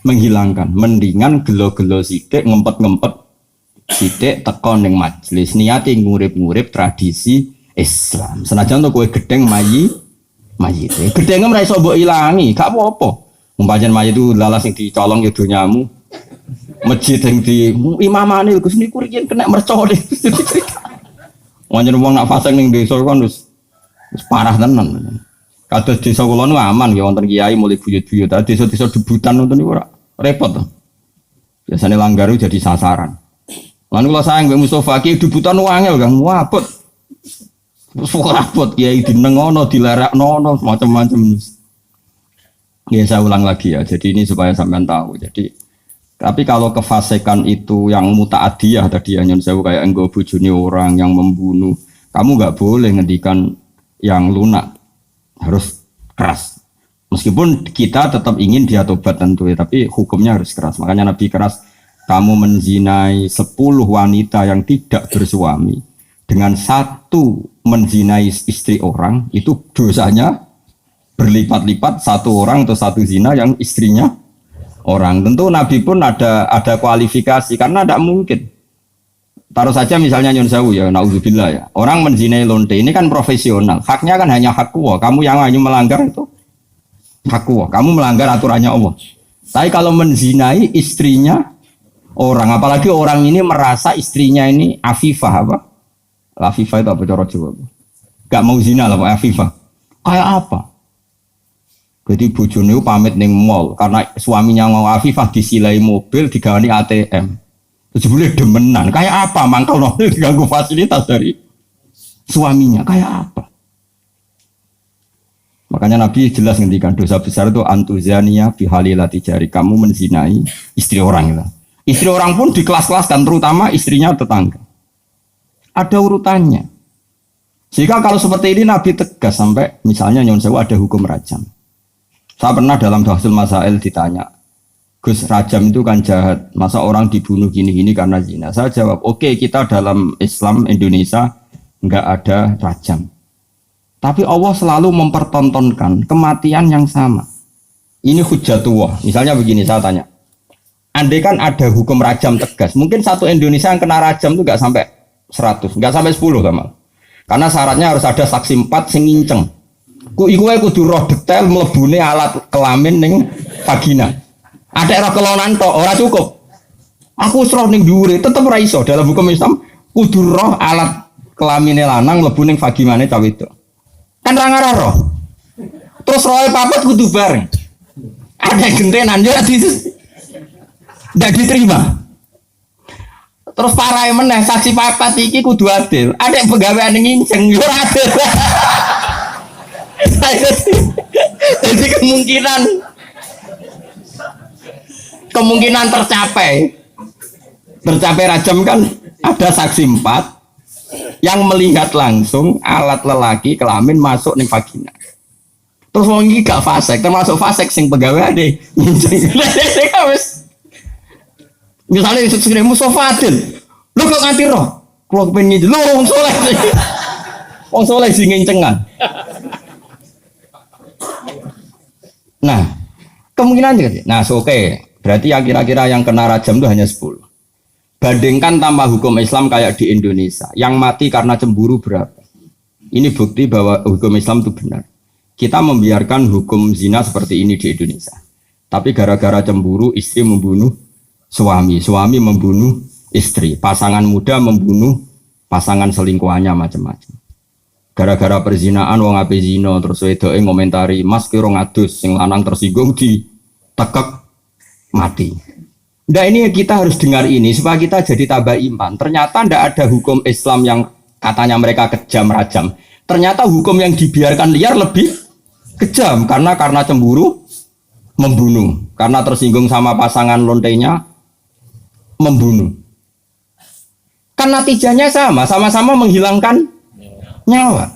menghilangkan. Mendingan gelo-gelo sithik, ngempet-ngempet sithik teko ning majelis niate ngurip-ngurip tradisi Islam. Senajan to kowe gedeng mayit. Gedenge ora iso mbok ilangi, gak apa-apa. Umpajan mayit itu lalas sing dicolong ya donyamu. Masjid sing di imamane Gus niku riyen kena mercone. Wong wong nak faseng ning desa kan wis parah tenan. Kados desa kula nu aman ya wonten kiai mulai buyut-buyut. Desa-desa debutan ngoten niku ora repot to. Biasane langgar jadi sasaran. Lan kula sayang mbek Mustofa ki debutan wangel Kang, wabot. Rapot kiai dinengono dilarakno macam-macam. Ya saya ulang lagi ya. Jadi ini supaya sampean tahu. Jadi tapi kalau kefasikan itu yang mutaadiyah tadi ya nyon sewu kayak enggo bojone orang yang membunuh, kamu nggak boleh ngendikan yang lunak. Harus keras. Meskipun kita tetap ingin dia tobat tentu ya, tapi hukumnya harus keras. Makanya Nabi keras, kamu menzinai 10 wanita yang tidak bersuami dengan satu menzinai istri orang itu dosanya berlipat-lipat satu orang atau satu zina yang istrinya orang. Tentu Nabi pun ada kualifikasi karena tidak mungkin. Taruh saja misalnya Nyun Sewu ya, naudzubillah ya. Orang menzinai lonte ini kan profesional. Haknya kan hanya hak Allah. Kamu yang hanya melanggar itu hak Allah. Kamu melanggar aturannya Allah. Tapi kalau menzinai istrinya orang, apalagi orang ini merasa istrinya ini afifah apa? Afifah itu apa cara Jawa? Gak mau zina lah Pak Afifah. Kayak apa? Jadi bojone pamit ning mall karena suaminya mau Afifah disilai mobil digawani ATM. Terus boleh demenan. Kayak apa? Mangkel no diganggu fasilitas dari suaminya. Kayak apa? Makanya Nabi jelas ngendikan dosa besar itu antuzania bihalilati jari. Kamu menzinai istri orang itu. Istri orang pun di kelas-kelaskan terutama istrinya tetangga. Ada urutannya. Jika kalau seperti ini Nabi tegas sampai misalnya Nyon Sewu ada hukum rajam. Saya pernah dalam Bahsul Masail ditanya, Gus rajam itu kan jahat, masa orang dibunuh gini-gini karena zina? Saya jawab, oke, kita dalam Islam Indonesia nggak ada rajam. Tapi Allah selalu mempertontonkan kematian yang sama. Ini hujjatullah. Misalnya begini saya tanya, andai kan ada hukum rajam tegas, mungkin satu Indonesia yang kena rajam itu nggak sampai 100, nggak sampai 10 Kamal. Karena syaratnya harus ada saksi 4 sing nginceng. Iku kudu roh detail mlebune alat kelamin ning vagina. Ada roh kelonan tok ora cukup. Aku roh ning dhuwure tetep ora iso. Dalam hukum Islam kudu roh alat kelamine lanang mlebu ning vaginane cawe itu. Kan ra ngarah roh. Terus rohe papat kudu bareng. Ada gentenan yo ndak diterima. Terus parahe meneh saksi papat iki kudu adil. Ada pegawaian nginceng yo adil. Jadi kemungkinan tercapai rajam kan ada saksi 4 yang melihat langsung alat lelaki kelamin masuk ning vagina. Terus wong iki gak fasik, termasuk fasik sing pegawai ade nginceng. Misalnya sesune Mustofa Adil, lu kok nganti roh? Kalau kepengen ngidil, lu wong soleh sing ngencengan. Nah, kemungkinan juga. Nah, oke. Berarti yang kira-kira yang kena rajam itu hanya 10. Bandingkan tanpa hukum Islam kayak di Indonesia, yang mati karena cemburu berapa? Ini bukti bahwa hukum Islam itu benar. Kita membiarkan hukum zina seperti ini di Indonesia. Tapi gara-gara cemburu, istri membunuh suami membunuh istri. Pasangan muda membunuh pasangan selingkuhannya macam-macam. Gara-gara perzinaan wong ape zina terus wedoke ngomentari Mas kira ngadus sing lanang tersinggung ditekek mati. Nah ini kita harus dengar ini supaya kita jadi tambah iman. Ternyata tidak ada hukum Islam yang katanya mereka kejam rajam. Ternyata hukum yang dibiarkan liar lebih kejam karena cemburu membunuh, karena tersinggung sama pasangan lontenya membunuh. Karena natijanya sama-sama menghilangkan nyawa.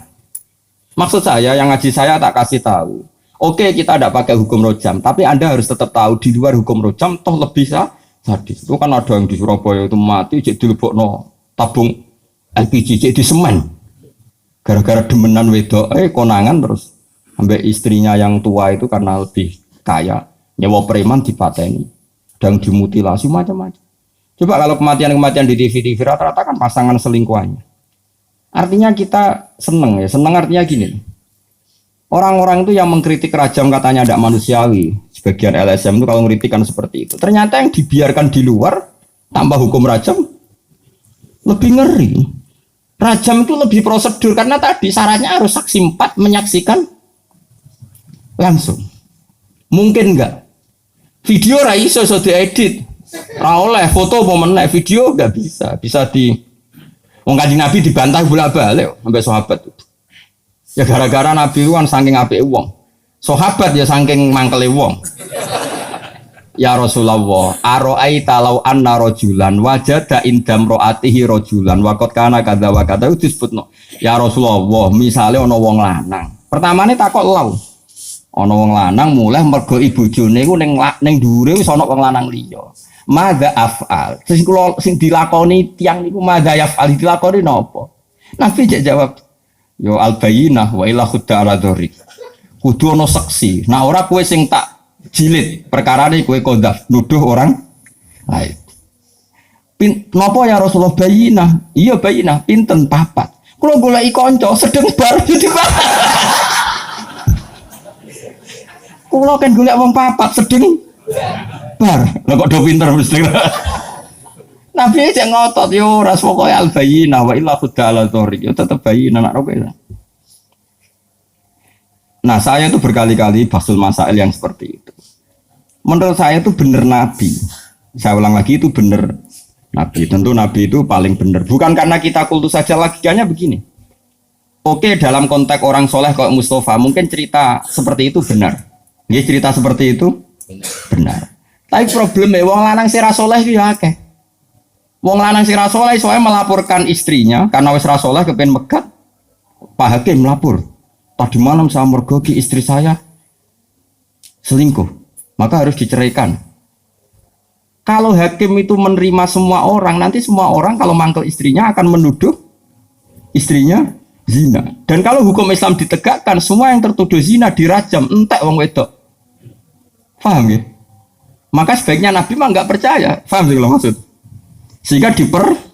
Maksud saya yang ngaji saya tak kasih tahu. Oke kita tidak pakai hukum rojam, tapi Anda harus tetap tahu di luar hukum rojam toh lebih sadis. Itu kan ada yang di Surabaya itu mati jadi dilebokno tabung LPG jadi semen. Gara-gara demenan wedok konangan terus sampai istrinya yang tua itu karena lebih kaya nyewa preman dipateni dan dimutilasi macam-macam. Coba kalau kematian-kematian di TV rata-rata kan pasangan selingkuhannya. Artinya kita seneng ya, seneng artinya gini. Orang-orang itu yang mengkritik rajam katanya tidak manusiawi. Sebagian LSM itu kalau mengkritik kan seperti itu. Ternyata yang dibiarkan di luar tambah hukum rajam lebih ngeri. Rajam itu lebih prosedur karena tadi syaratnya harus saksi 4 menyaksikan langsung. Mungkin enggak? Video ra iso diedit. Ra oleh foto apa meneh, video enggak bisa. Bisa di wong Kanjeng Nabi dibantah bolak-balik sampai sahabat. Ya gara-gara Nabi kan saking apike wong. Sahabat ya saking mangkele wong. Ya Rasulullah, aro'aita law anna rajulan wajada indam ro'atihi rajulan wa qad kana kadza wa kadza disebutno. Ya Rasulullah, misale ana wong lanang. Pertamane takok law. Ana wong lanang mulai mergo ibu bojone iku ning dhuwure wis ana wong lanang liya. Madza af'al. Sing dilakoni tiyang niku madza yaf'al dilakoni napa? Nabi jawab, yo al-bayyinah wa ila khudda ala dzuri. Kudu ana saksi. Nah ora kowe sing tak jilid perkarane kowe qadzaf nuduh orang lain. Napa ya Rasulullah bayyinah? Iya bayyinah, pinten papat. Kula goleki kanca sedeng bar dadi papat. Kula kan golek wong papat sedeng bar. Lah kok do pinter mesti. Nabi cek ngotot yo ora pokoke al bayyinah wa illa khudala dzuri. Yo tetep bayyinah nak roke. Nah, saya itu berkali-kali basul masail yang seperti itu. Menurut saya itu benar Nabi. Saya ulang lagi itu benar Nabi. Tentu Nabi itu paling benar. Bukan karena kita kultus saja, logikanya begini. Oke, dalam konteks orang soleh kayak Mustafa, mungkin cerita seperti itu benar. Dia cerita seperti itu benar. Tapi problemnya wong lanang sira soleh itu ya akeh. Wong lanang sira soleh soalnya melaporkan istrinya karena wis ra soleh kepen megat. Pak Hakim melapor. Tadi malam saya mergoki istri saya selingkuh, maka harus diceraikan. Kalau hakim itu menerima semua orang, nanti semua orang kalau mangkel istrinya akan menuduh istrinya zina. Dan kalau hukum Islam ditegakkan, semua yang tertuduh zina dirajam, entek wong wedok. Paham ya? Maka sebaiknya Nabi mah nggak percaya. Paham sih kalau maksud? Sehingga dipersulit.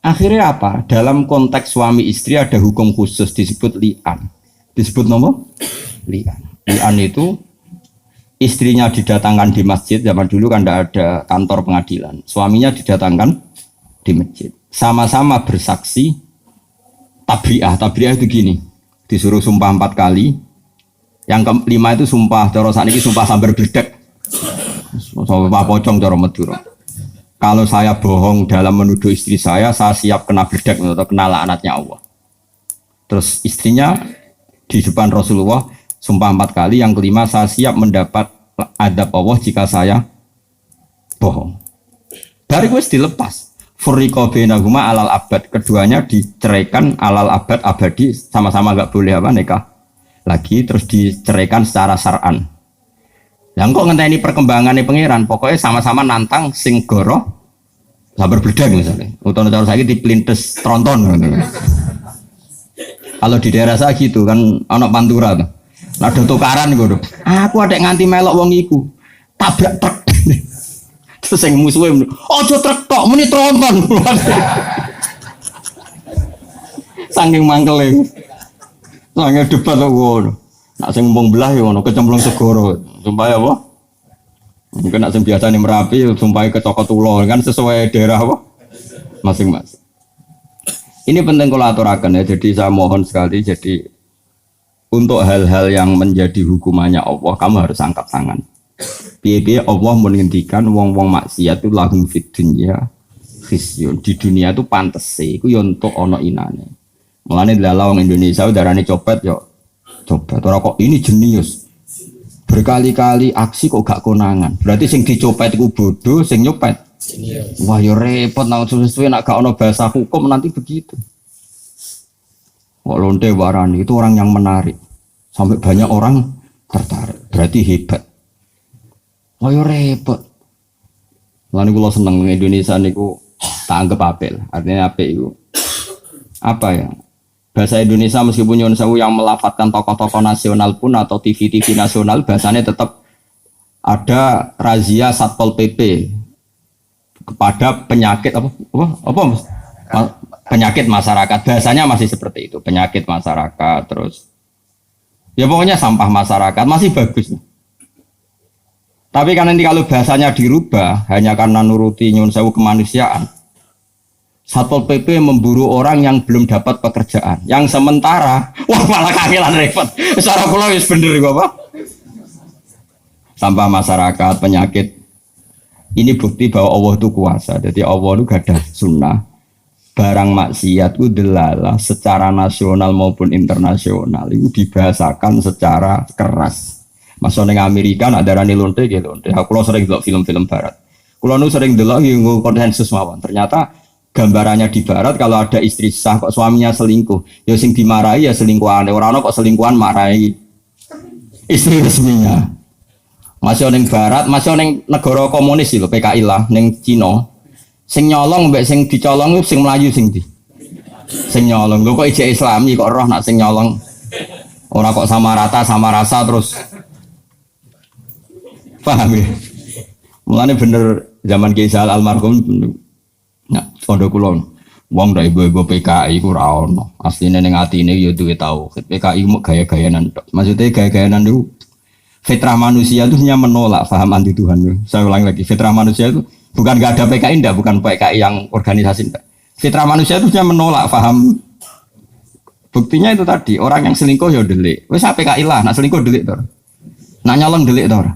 Akhirnya apa? Dalam konteks suami istri ada hukum khusus disebut li'an. Disebut nomor? Li'an. Li'an itu istrinya didatangkan di masjid. Zaman dulu kan tidak ada kantor pengadilan. Suaminya didatangkan di masjid. Sama-sama bersaksi tabri'ah. Tabri'ah itu gini. Disuruh sumpah 4 kali. Yang kelima itu sumpah. Cara saat ini sumpah sambar bledek. Sumpah pocong cara Madura. Kalau saya bohong dalam menuduh istri saya siap kena bledek atau kena laknatnya Allah. Terus istrinya di depan Rasulullah sumpah 4 kali, yang kelima saya siap mendapat adab Allah jika saya bohong. Dari gue dilepas. Furriqa bainahuma alal abad. Keduanya diceraikan alal abad abadi, sama-sama enggak boleh nikah lagi, terus diceraikan secara syar'an. Yang kok ngenteni perkembangannya pangeran, pokoknya sama-sama nantang sing goro sabar bledek misalnya. Utawa cara saiki diplintes tronton gitu. Kalau di daerah saya gitu kan ana pantura tuh. Nah do tukaran gitu. Aku adek nganti melok wong iku. Tabrak truk. Terus sing musuhe, "Ojo truk tok, muni tronton." Saking mangkele. Sange debat kok ngono. Nak sing ngomong belah ya ngono, kecemplung segoro. Supaya apa? Mungkin nak sing biasa nih Merapi, sumpah ke Cokot Ulo kan sesuai daerah apa masing-masing. Ini penting kalau aturakan ya. Jadi saya mohon sekali. Jadi untuk hal-hal yang menjadi hukumannya Allah, kamu harus angkat tangan. Piye-piye Allah menghentikan wong-wong maksiat itu lahum fid dunya khizyun. Di dunia itu pantes sih. Iku yo entuk ana inane. Mulane dalah wong Indonesia udarane copet yo copet. Ora kok ini jenius. Berkali-kali aksi kok gak konangan. Berarti sing dicopet iku bodoh, sing nyopet jenius. Wah yo repot nang suwe-suwe nak gak ono bahasa hukum nanti begitu. Kok lonte warani itu orang yang menarik. Sampai banyak orang tertarik. Berarti hebat. Wah yo repot. Mulane kula seneng Indonesia niku tak anggap apel. Artinya apik iku apa ya? Bahasa Indonesia meskipun nyuwun sewu yang melafatkan tokoh-tokoh nasional pun atau TV-TV nasional bahasanya tetap ada razia Satpol PP kepada penyakit apa penyakit masyarakat. Bahasanya masih seperti itu, penyakit masyarakat terus. Ya pokoknya sampah masyarakat masih bagus. Tapi kan nanti kalau bahasanya dirubah hanya karena nuruti nyuwun sewu kemanusiaan. Satpol PP memburu orang yang belum dapat pekerjaan. Yang sementara, wah malah kangelan repot. Secara kula wis bener iku apa? Sampah masyarakat, penyakit. Ini bukti bahwa Allah itu kuasa. Jadi Allah itu gak ada sunnah. Barang maksiat itu delalah secara nasional maupun internasional itu dibahasakan secara keras. Masuk neng Amerika nak darani lonte gitu lonte. Aku sering delok film-film barat. Kulo nu sering delok nggo konsensus mawon. Ternyata gambarannya di barat kalau ada istri sah kok suaminya selingkuh, ya sing dimarahi ya selingkuhan. Orang kok selingkuhan marahi istri resminya. Masih neng barat, masih neng negara komunis lho PKI lah, neng Cina. Sing nyolong mbek sing dicolong sing Melayu sing di. Sing nyolong lho kok ijek Islami kok roh nak sing nyolong. Ora kok sama rata sama rasa terus. Paham ya? Mulane bener zaman Kiai Sa'al almarhum. Nah, pondok kulon, wong dari ibu-ibu PKI ku ra ono. Asline ning atine ya duwe tauhid. PKI mau gaya-gayanan tok. Maksudnya gaya-gayanan itu fitrah manusia itu hanya menolak paham anti Tuhan. Saya ulang lagi, fitrah manusia itu bukan gak ada PKI ndak, bukan PKI yang organisasi ndak. Fitrah manusia itu hanya menolak paham. Buktinya itu tadi, orang yang selingkuh ya delik. Wis PKI lah, nak selingkuh delik to. Nak nyolong delik to ora?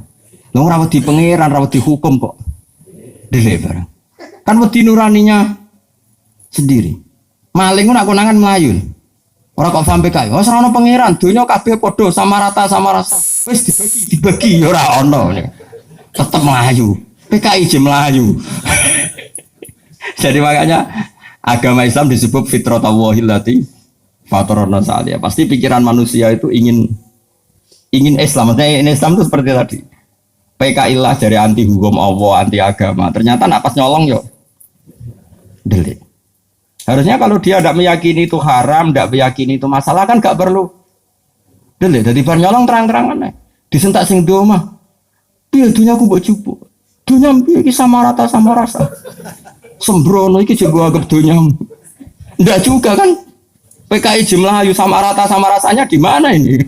Lha ora wedi pangeran, ora wedi hukum kok. Delik barang. Kan wedi nuraninya sendiri. Maling ku nak konangan melayu. Ora kok paham PKI. Wis ora ono pangeran, donya kabeh padha sama rata sama rasa. Wis dibagi ora ono. Tetep melayu. PKI je melayu. Jadi makanya agama Islam disebut fitratallahi allati fatarana sa'aliyah. Pasti pikiran manusia itu ingin Islam. Maksudnya Islam itu seperti tadi. PKI lah dari anti hukum Allah, anti agama. Ternyata napas nyolong yo delik. Harusnya kalau dia tidak meyakini itu haram, tidak meyakini itu masalah kan gak perlu delik. Jadi bar nyolong terang-terangan disentak sing doma. Piye dunyaku mbok jupuk. Dunya iki sama rata sama rasa. Sembrono iki juga anggap dunyamu. Ndak juga kan. PKI Melayu sama rata sama rasanya di mana ini?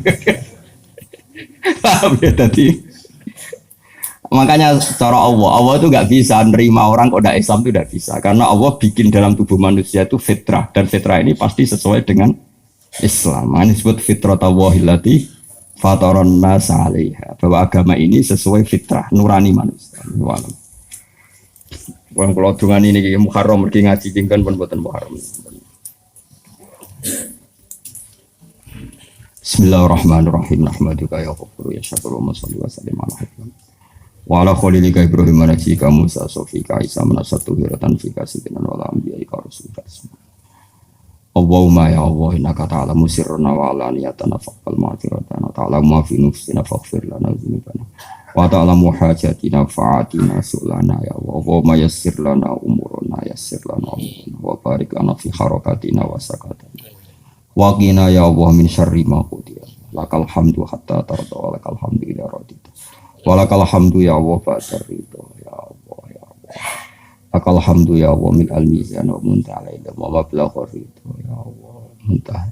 Paham ya tadi. Makanya cara Allah itu nggak bisa nerima orang kok udah Islam itu tidak bisa karena Allah bikin dalam tubuh manusia itu fitrah dan fitrah ini pasti sesuai dengan Islam. Ini disebut fitratallahi allati fataron nas 'alaiha bahwa agama ini sesuai fitrah nurani manusia. Wong kula dungan ini Muharram mergi ngaji tingkan pun mboten Muharram. Bismillahirrahmanirrahim. Nahmaduka ya ghafur ya syakur wa shalli wa sallim ala habibina wa ala khalilika Ibrahim nabiyyika Musa sofika Isa manasatu hiratan fika sidinan wala anbiya ika rasulika Allahumma ya Allah innaka ta'lamu sirrana wa alaniyatana faqbal ma'dziratana ta'lamu ma fi nufsina faghfir lana dzunubana wa ta'lamu hajatina fa'atina sulana ya Allah Allahumma yassir lana umurana yassir lana umurana wa barik lana fi harakatina wa sakatina wa qina ya Allah min syarri ma qudira lakal hamdu hatta tarda wa lakal hamdu ila radita walakal hamdu ya Allah ba'da ridho ya Allah ya Allah lakal hamdu ya Allah min al-mizan wa muntaha ilmu wa mablagha ridho ya Allah muntaha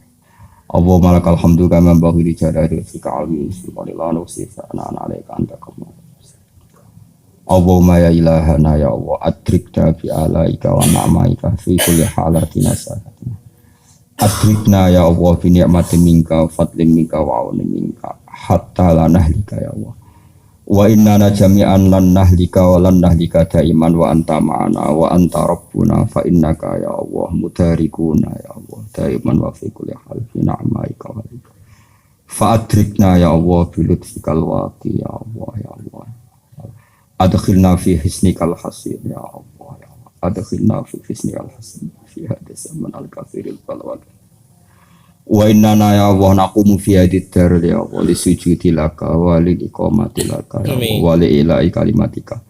Allah malakal hamdu kama baghi jalali fika almi subhanallah wa sifana alaika anta kama Allahumma ya ilahana ya Allah adrikna bi alaika wa na'maika fi kulli halatina sahatina. Adrikna ya Allah bi ni'matin minka fadlin minka wa aunin minka hatta la nahlika ya Allah. Wa inna jami'an lan nahlika wa lan nahlika daiman wa anta ma'ana wa anta rabbuna fa innaka ya Allah mudarikuna ya Allah daiman wa fi kulli hal fi na'maika wa fa adrikna ya Allah bi lutfikal waqi ya Allah ya Allah. Adkhilna fi hisnikal hasin ya Allah ya Allah. Adkhilna fi hisnikal hasin fi hadis zaman al-kafiril balwat. Wa inna ya Allah naqumu fi hadid dar ya Allah li sujudi laka wa li iqamati laka ya Allah wa li ilahi kalimatika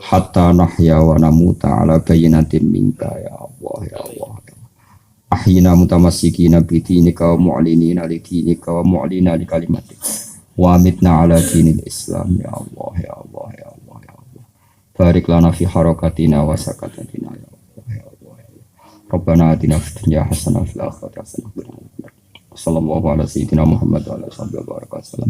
hatta nahya wa namuta ala bayyinatin minka ya Allah ya Allah. Ahyina mutamassikina bi dinika wa mu'linina li dinika wa mu'lina li kalimatika wa amitna ala dinil Islam ya Allah ya Allah ya Allah ya Allah. Barik lana fi harakatina wa sakatatina ya Allah ya Allah ya Allah. Rabbana atina fid dunya hasanah wa fil akhirati hasanah wa qina adzabannar. Sallallahu ala sayyidina Muhammad wa ala alihi wa sahbihi wa barakatuh.